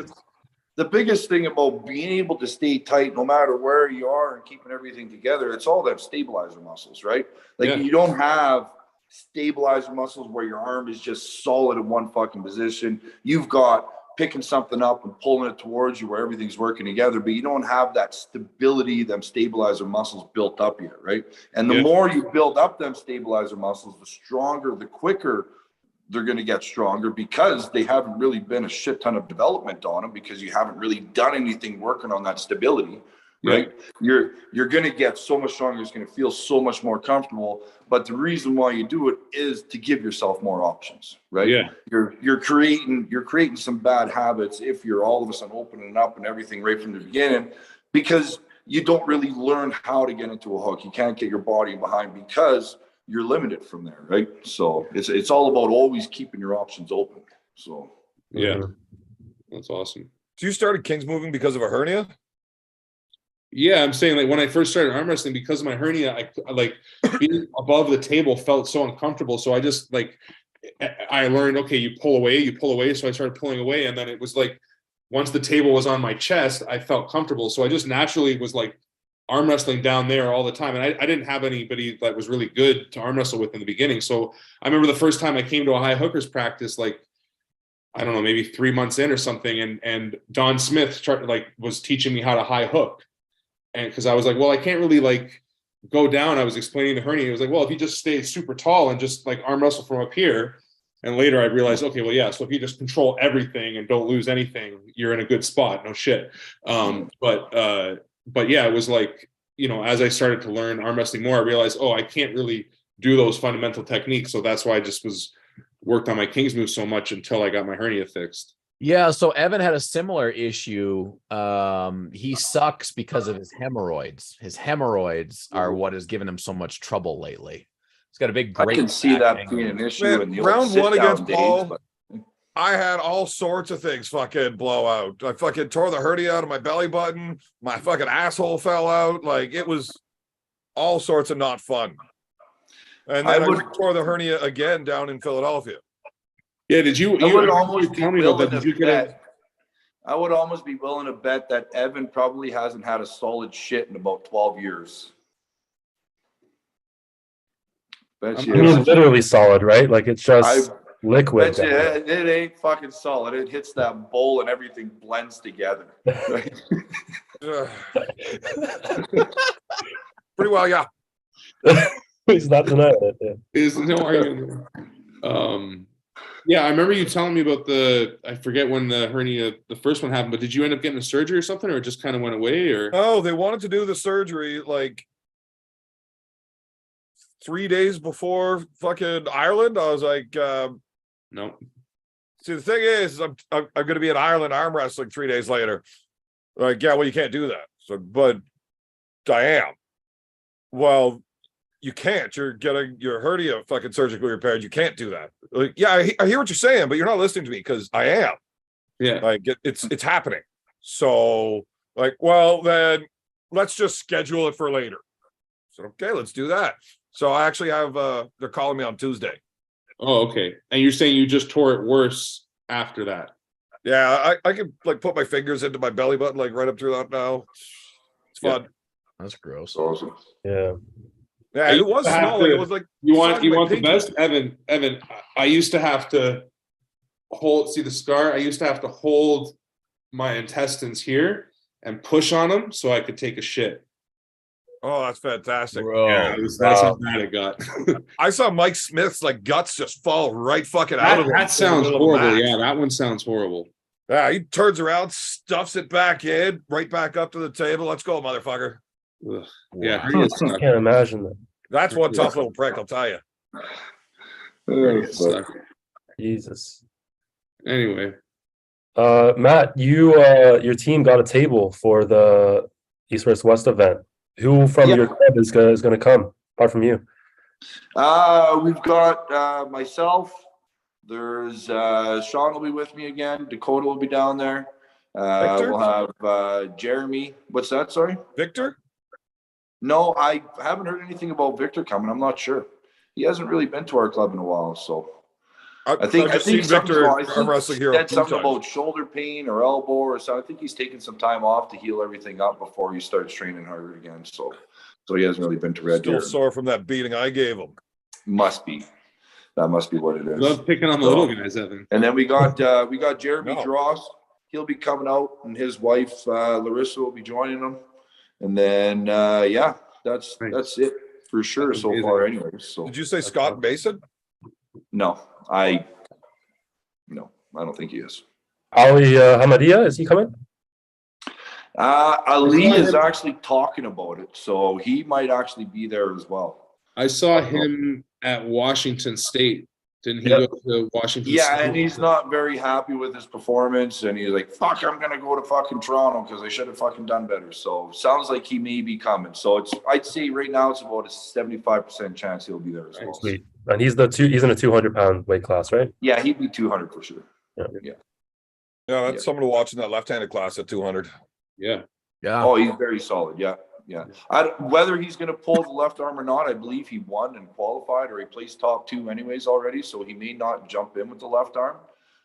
the biggest thing about being able to stay tight no matter where you are and keeping everything together, it's all that stabilizer muscles, right? Like you don't have stabilizer muscles where your arm is just solid in one fucking position. You've got picking something up and pulling it towards you where everything's working together, but you don't have that stability, them stabilizer muscles built up yet, right? And the more you build up them stabilizer muscles, the stronger, the quicker they're going to get stronger, because they haven't really been a shit ton of development on them, because you haven't really done anything working on that stability, right? You're going to get so much stronger. It's going to feel so much more comfortable. But the reason why you do it is to give yourself more options, right? Yeah. You're creating some bad habits if you're all of a sudden opening up and everything right from the beginning, because you don't really learn how to get into a hook. You can't get your body behind because you're limited from there, right? So it's all about always keeping your options open. So that's awesome. So you started Kings moving because of a hernia? Yeah, I'm saying like when I first started arm wrestling, because of my hernia, I like being above the table felt so uncomfortable. So I just like, I learned, okay, you pull away. So I started pulling away. And then it was like, once the table was on my chest, I felt comfortable. So I just naturally was like arm wrestling down there all the time. And I didn't have anybody that was really good to arm wrestle with in the beginning. So I remember the first time I came to a high hookers practice, like, I don't know, maybe 3 months in or something. And Don Smith was teaching me how to high hook. And because I was like, well, I can't really like go down. I was explaining the hernia. He was like, well, if you just stay super tall and just like arm wrestle from up here. And later I realized, okay, well, yeah. So if you just control everything and don't lose anything, you're in a good spot. No shit. But yeah, it was like, you know, as I started to learn arm wrestling more, I realized, oh, I can't really do those fundamental techniques. So that's why I just worked on my Kings move so much until I got my hernia fixed. Yeah, so Evan had a similar issue. He sucks because of his hemorrhoids. His hemorrhoids are what has given him so much trouble lately. He's got a big great. I can see that being an issue. Man, in the round one against Paul, but I had all sorts of things fucking blow out. I fucking tore the hernia out of my belly button. My fucking asshole fell out. Like it was all sorts of not fun. And then I tore the hernia again down in Philadelphia. Yeah, did you? I would almost tell me about that. Did you get I would almost be willing to bet that Evan probably hasn't had a solid shit in about 12 years. I mean, literally solid, right? Like it's just liquid. Bet you it ain't fucking solid. It hits that bowl and everything blends together. Right? Pretty well, yeah. He's not denying it. Yeah. There's no argument. Yeah, I remember you telling me about I forget when the hernia, the first one happened, but did you end up getting a surgery or something, or it just kind of went away? Or no, they wanted to do the surgery like 3 days before fucking Ireland. I was like, no. See, the thing is, I'm going to be in Ireland arm wrestling 3 days later. Like, yeah, well, you can't do that. So, but I am. Well, you can't. You're getting your hernia fucking surgically repaired. You can't do that. Like, yeah, I hear what you're saying, but you're not listening to me because I am. Yeah. Like it's happening. So, like, well, then let's just schedule it for later. So, okay, let's do that. So I actually have they're calling me on Tuesday. Oh, okay. And you're saying you just tore it worse after that? Yeah, I can like put my fingers into my belly button, like right up through that now. It's fun. That's gross. Awesome. Yeah. Yeah, it was small. It was like you want the best, Evan. I used to have to see the scar. I used to have to hold my intestines here and push on them so I could take a shit. Oh, that's fantastic. Bro, yeah, that's how bad it got. I saw Mike Smith's like guts just fall right fucking out of him. That sounds horrible. Yeah, that one sounds horrible. Yeah, he turns around, stuffs it back in, right back up to the table. Let's go, motherfucker. Ugh. Yeah, I can't imagine that. That's one tough little prick, I'll tell you. Jesus. Anyway, Matt, your team got a table for the East vs West event. Who from Yeah. your club is gonna come apart from you? We've got myself. There's Sean will be with me again. Dakota will be down there. Victor? We'll have Jeremy. What's that? Sorry. Victor? No, I haven't heard anything about Victor coming. I'm not sure. He hasn't really been to our club in a while, so I've just seen Victor arm wrestling he here. said something about shoulder pain or elbow or something. I think he's taking some time off to heal everything up before he starts training harder again. So he hasn't really been to Red Still Deer. sore from that beating I gave him. Must be. That must be what it is. love picking on the little guys, Evan. And then we got Jeremy No. Dross. He'll be coming out, and his wife Larissa will be joining him. And then that's it for sure That's so amazing. far. Anyways, so Did you say Scott Mason? no, I don't think he is. Ali Hamadia, is he coming? Ali is actually talking about it, so he might actually be there as well. I saw him at Washington State. Didn't he Yeah. go to Washington Yeah, State? and he's not very happy with his performance, and he's like, "Fuck, I'm gonna go to fucking Toronto because I should have fucking done better." So sounds like he may be coming. So I'd say right now it's about a 75% chance he'll be there as well. Sweet. And he's in a 200-pound weight class, right? Yeah, he'd be 200 for sure. Yeah, that's someone to watch in that left-handed class at 200. Yeah. Yeah. Oh, he's very solid. Yeah. Whether he's going to pull the left arm or not, I believe he won and qualified, or he placed top 2 anyways already. So he may not jump in with the left arm.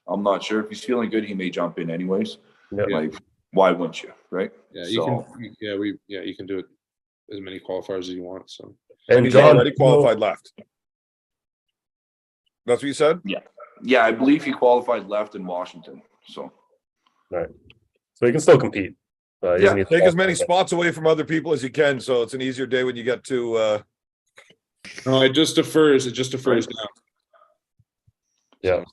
I'm not sure. If he's feeling good, he may jump in anyways. Yeah. Like, why wouldn't you? Right? Yeah, you can. You can do it as many qualifiers as you want. So And He's John already qualified left. That's what you said? Yeah, I believe he qualified left in Washington. So so he can still compete. He doesn't need to Take as many qualify. spots away from other people as you can, so it's an easier day when you get to no, it just defers. It just defers down. Yeah.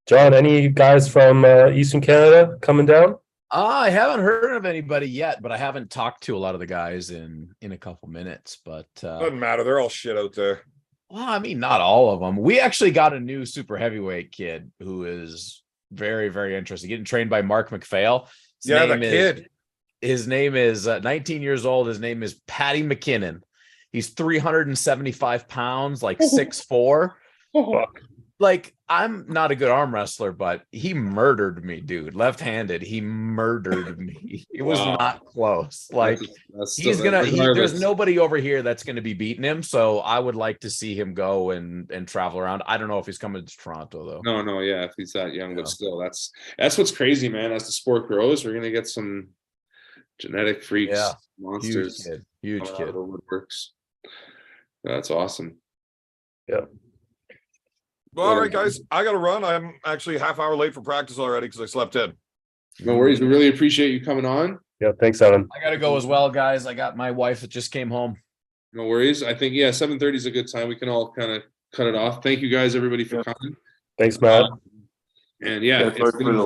John, any guys from Eastern Canada coming down? I haven't heard of anybody yet, but I haven't talked to a lot of the guys in a couple minutes. But doesn't matter. They're all shit out there. well, I mean, not all of them. We actually got a new super heavyweight kid who is very, very interesting. Getting trained by Mark McPhail. Kid. His name is 19 years old. His name is Patty McKinnon. He's 375 pounds, like 6'4". Fuck. Like, I'm not a good arm wrestler, but he murdered me, dude. Left-handed, he murdered me. It was Wow. not close. Like, That's he's still- gonna. regardless. There's nobody over here that's gonna be beating him. So I would like to see him go and travel around. I don't know if he's coming to Toronto though. No, yeah, if he's that young, but Yeah. still, that's what's crazy, man. As the sport grows, we're gonna get some genetic freaks, Yeah. monsters. Huge coming out kid. of the woodworks. That's awesome. Well, all right, guys. I got to run. I'm actually a half hour late for practice already because I slept in. No worries. We really appreciate you coming on. Yeah, thanks, Evan. I gotta go as well, guys. I got my wife that just came home. No worries. I think 7:30 is a good time. We can all kind of cut it off. Thank you guys, everybody, for coming. Thanks, Matt. And sorry it's for been- the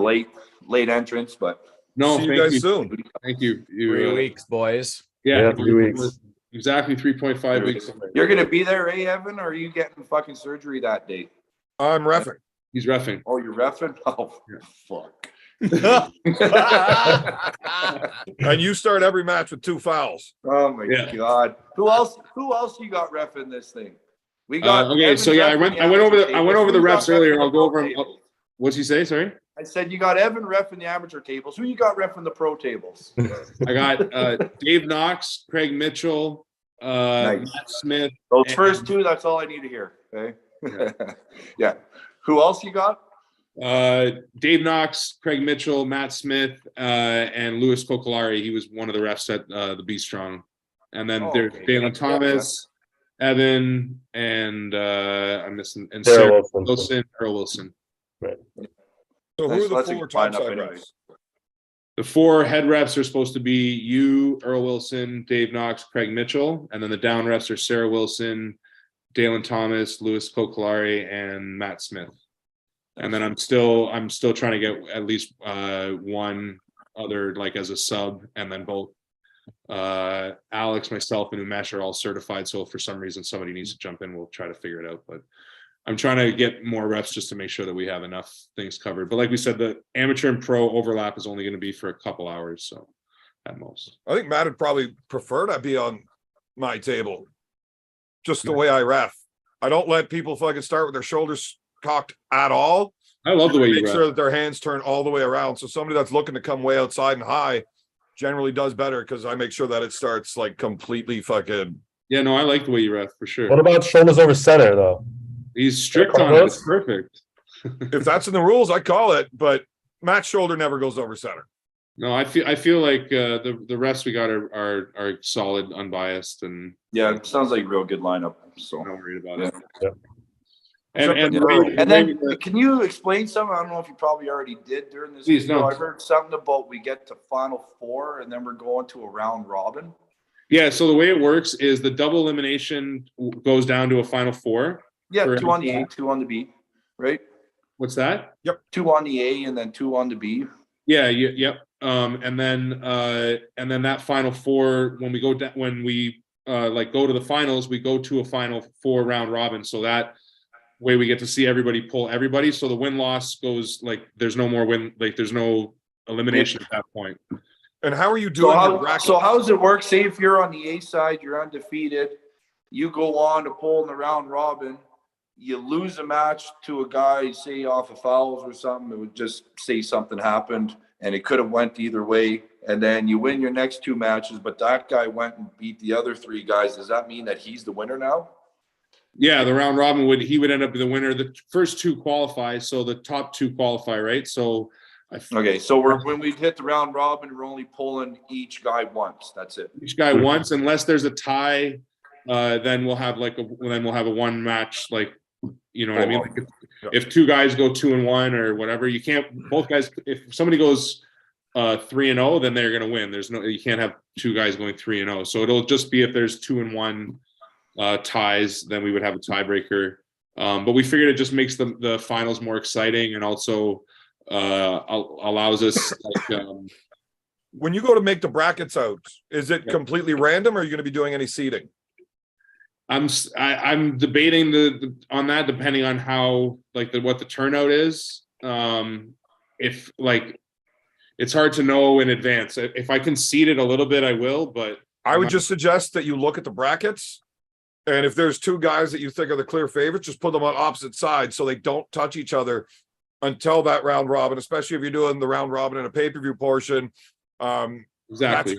late entrance, but no, See thank you guys you. soon. Thank you. 3 weeks, boys. Yeah, 3 weeks. Exactly 3.5 weeks. you're gonna be there, Evan? Or are you getting fucking surgery that day? I'm reffing. He's reffing. Oh, you're reffing? Oh, fuck. And you start every match with 2 fouls. Oh my Yeah. god. Who else you got reffing this thing? We got Okay, Evan so I reffing went over the amateur tables. reps Who you got earlier. reffing I'll the go pro over them. tables? What's he say? Sorry. I said you got Evan reffing the amateur tables. Who you got reffing the pro tables? I got Dave Knox, Craig Mitchell, Nice. Matt Smith. Those And- first 2, that's all I need to hear. Okay. Yeah. Who else you got? Dave Knox, Craig Mitchell, Matt Smith, and Louis Cocolari. He was one of the refs at the Be Strong. And then Oh, there's okay. Dalen Yeah, Thomas, Evan, and I'm missing, and Sarah Sarah Wilson. Wilson, Earl Wilson. So who Nice. are the That's a 4 good lineup topside anyways. refs? The 4 head refs are supposed to be you, Earl Wilson, Dave Knox, Craig Mitchell, and then the down refs are Sarah Wilson, Dalen Thomas, Louis Cocolari, and Matt Smith. And then I'm still trying to get at least one other, like, as a sub, and then both Alex, myself, and Umesh are all certified. So if for some reason somebody needs to jump in, we'll try to figure it out. But I'm trying to get more reps just to make sure that we have enough things covered. But like we said, the amateur and pro overlap is only going to be for a couple hours, so at most. I think Matt would probably prefer to be on my table. Just the way I ref. I don't let people fucking start with their shoulders cocked at all. I love the way you Make rep. sure that their hands turn all the way around. So somebody that's looking to come way outside and high generally does better because I make sure that it starts like completely fucking. Yeah, no, I like the way you ref for sure. What about shoulders over center though? He's strict on it. It's perfect. If that's in the rules, I call it. But Matt's shoulder never goes over center. No, I feel like the refs we got are solid, unbiased, and Yeah, it sounds like a real good lineup. So I'm not worried about Yeah. it. Yeah. And and then can you explain something? I don't know if you probably already did during this Please, video. no. I heard something about we get to final four and then we're going to a round robin. yeah, so the way it works is the double elimination goes down to a final four. Yeah, For- 2 on the A, 2 on the B, right? What's that? 2 on the A and then 2 on the B. Yeah, yep. And then that final four, when we go down, when we like go to the finals, we go to a final four round robin. So that way we get to see everybody pull everybody. So the win loss goes like there's no more win, like there's no elimination at that point. And how are you doing your bracket? So how does it work? Say if you're on the A side, you're undefeated, you go on to pull in the round robin, you lose a match to a guy, say off of fouls or something, it would just say something happened and it could have went either way. And then you win your next 2 matches, but that guy went and beat the other 3 guys. Does that mean that he's the winner now? Yeah, the round robin would end up the winner. The first 2 qualify, so the top 2 qualify, right? So Okay, so when we hit the round robin, we're only pulling each guy once. That's it. each guy once, unless there's a tie, then we'll have a 1 match, like, you know what I mean? Like if 2 guys go 2-1 or whatever, you can't both guys. If somebody goes 3-0, then they're gonna win. You can't have 2 guys going 3-0. So it'll just be if there's 2-1 ties, then we would have a tiebreaker. But we figured it just makes the finals more exciting and also allows us like When you go to make the brackets out, is it completely random or are you going to be doing any seeding? I'm debating on that depending on how like what the turnout is. If like it's hard to know in advance. If I can seed it a little bit, I will. But I would just suggest that you look at the brackets, and if there's 2 guys that you think are the clear favorites, just put them on opposite sides so they don't touch each other until that round robin. Especially if you're doing the round robin in a pay-per-view portion. Exactly. That's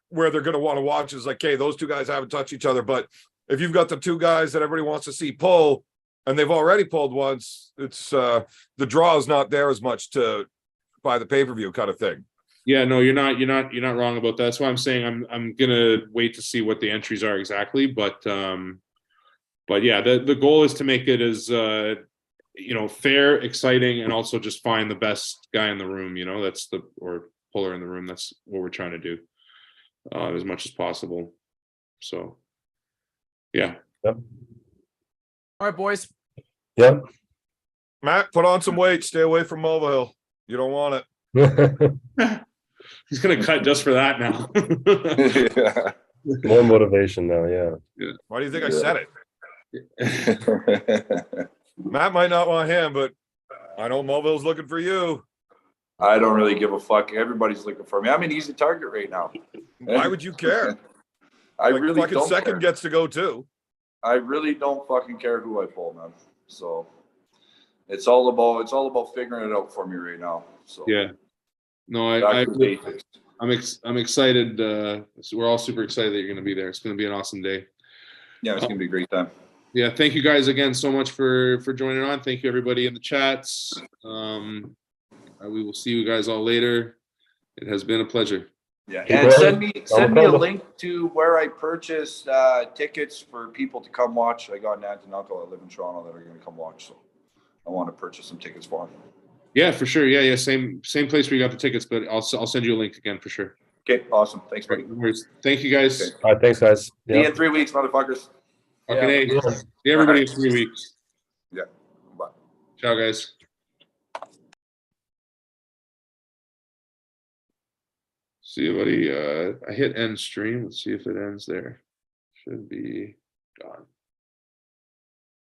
where they're going to want to watch is like, hey, those 2 guys haven't touched each other, but if you've got the 2 guys that everybody wants to see pull and they've already pulled once, it's the draw is not there as much to buy the pay-per-view kind of thing. Yeah, no, you're not wrong about that. That's why I'm saying I'm gonna wait to see what the entries are exactly. But yeah, the goal is to make it as fair, exciting, and also just find the best guy in the room, or puller in the room. That's what we're trying to do as much as possible. So yeah. Yep. All right, boys. Yep. Matt, put on some weight. Stay away from Mova Hill. You don't want it. He's gonna cut just for that now. Yeah. More motivation now, yeah. Why do you think I said it? Matt might not want him, but I know Mova Hill's looking for you. I don't really give a fuck. Everybody's looking for me. I'm an easy target right now. Why would you care? I Like, really fucking don't second care. gets to go too. I really don't fucking care who I pull, man. So it's all about figuring it out for me right now. So Yeah. No, back to the basics. I'm excited. We're all super excited that you're going to be there. It's going to be an awesome day. Yeah, it's gonna be a great time. Yeah, thank you guys again so much for joining on. Thank you everybody in the chats. We will see you guys all later. It has been a pleasure. Yeah, Keep and going. send me a Mocambo. link to where I purchased tickets for people to come watch. I got an aunt and uncle that live in Toronto that are going to come watch, so I want to purchase some tickets for them. Yeah, for sure. Yeah. Same place where you got the tickets, but I'll send you a link again for sure. Okay, awesome. Thanks, All buddy. right, no worries. Thank you guys. Okay. All right, thanks, guys. See you Yeah. in 3 weeks, motherfuckers. Okay, Yeah. see everybody in 3 weeks. Yeah, bye. Ciao, guys. See you, buddy. I hit end stream. Let's see if it ends there. Should be gone.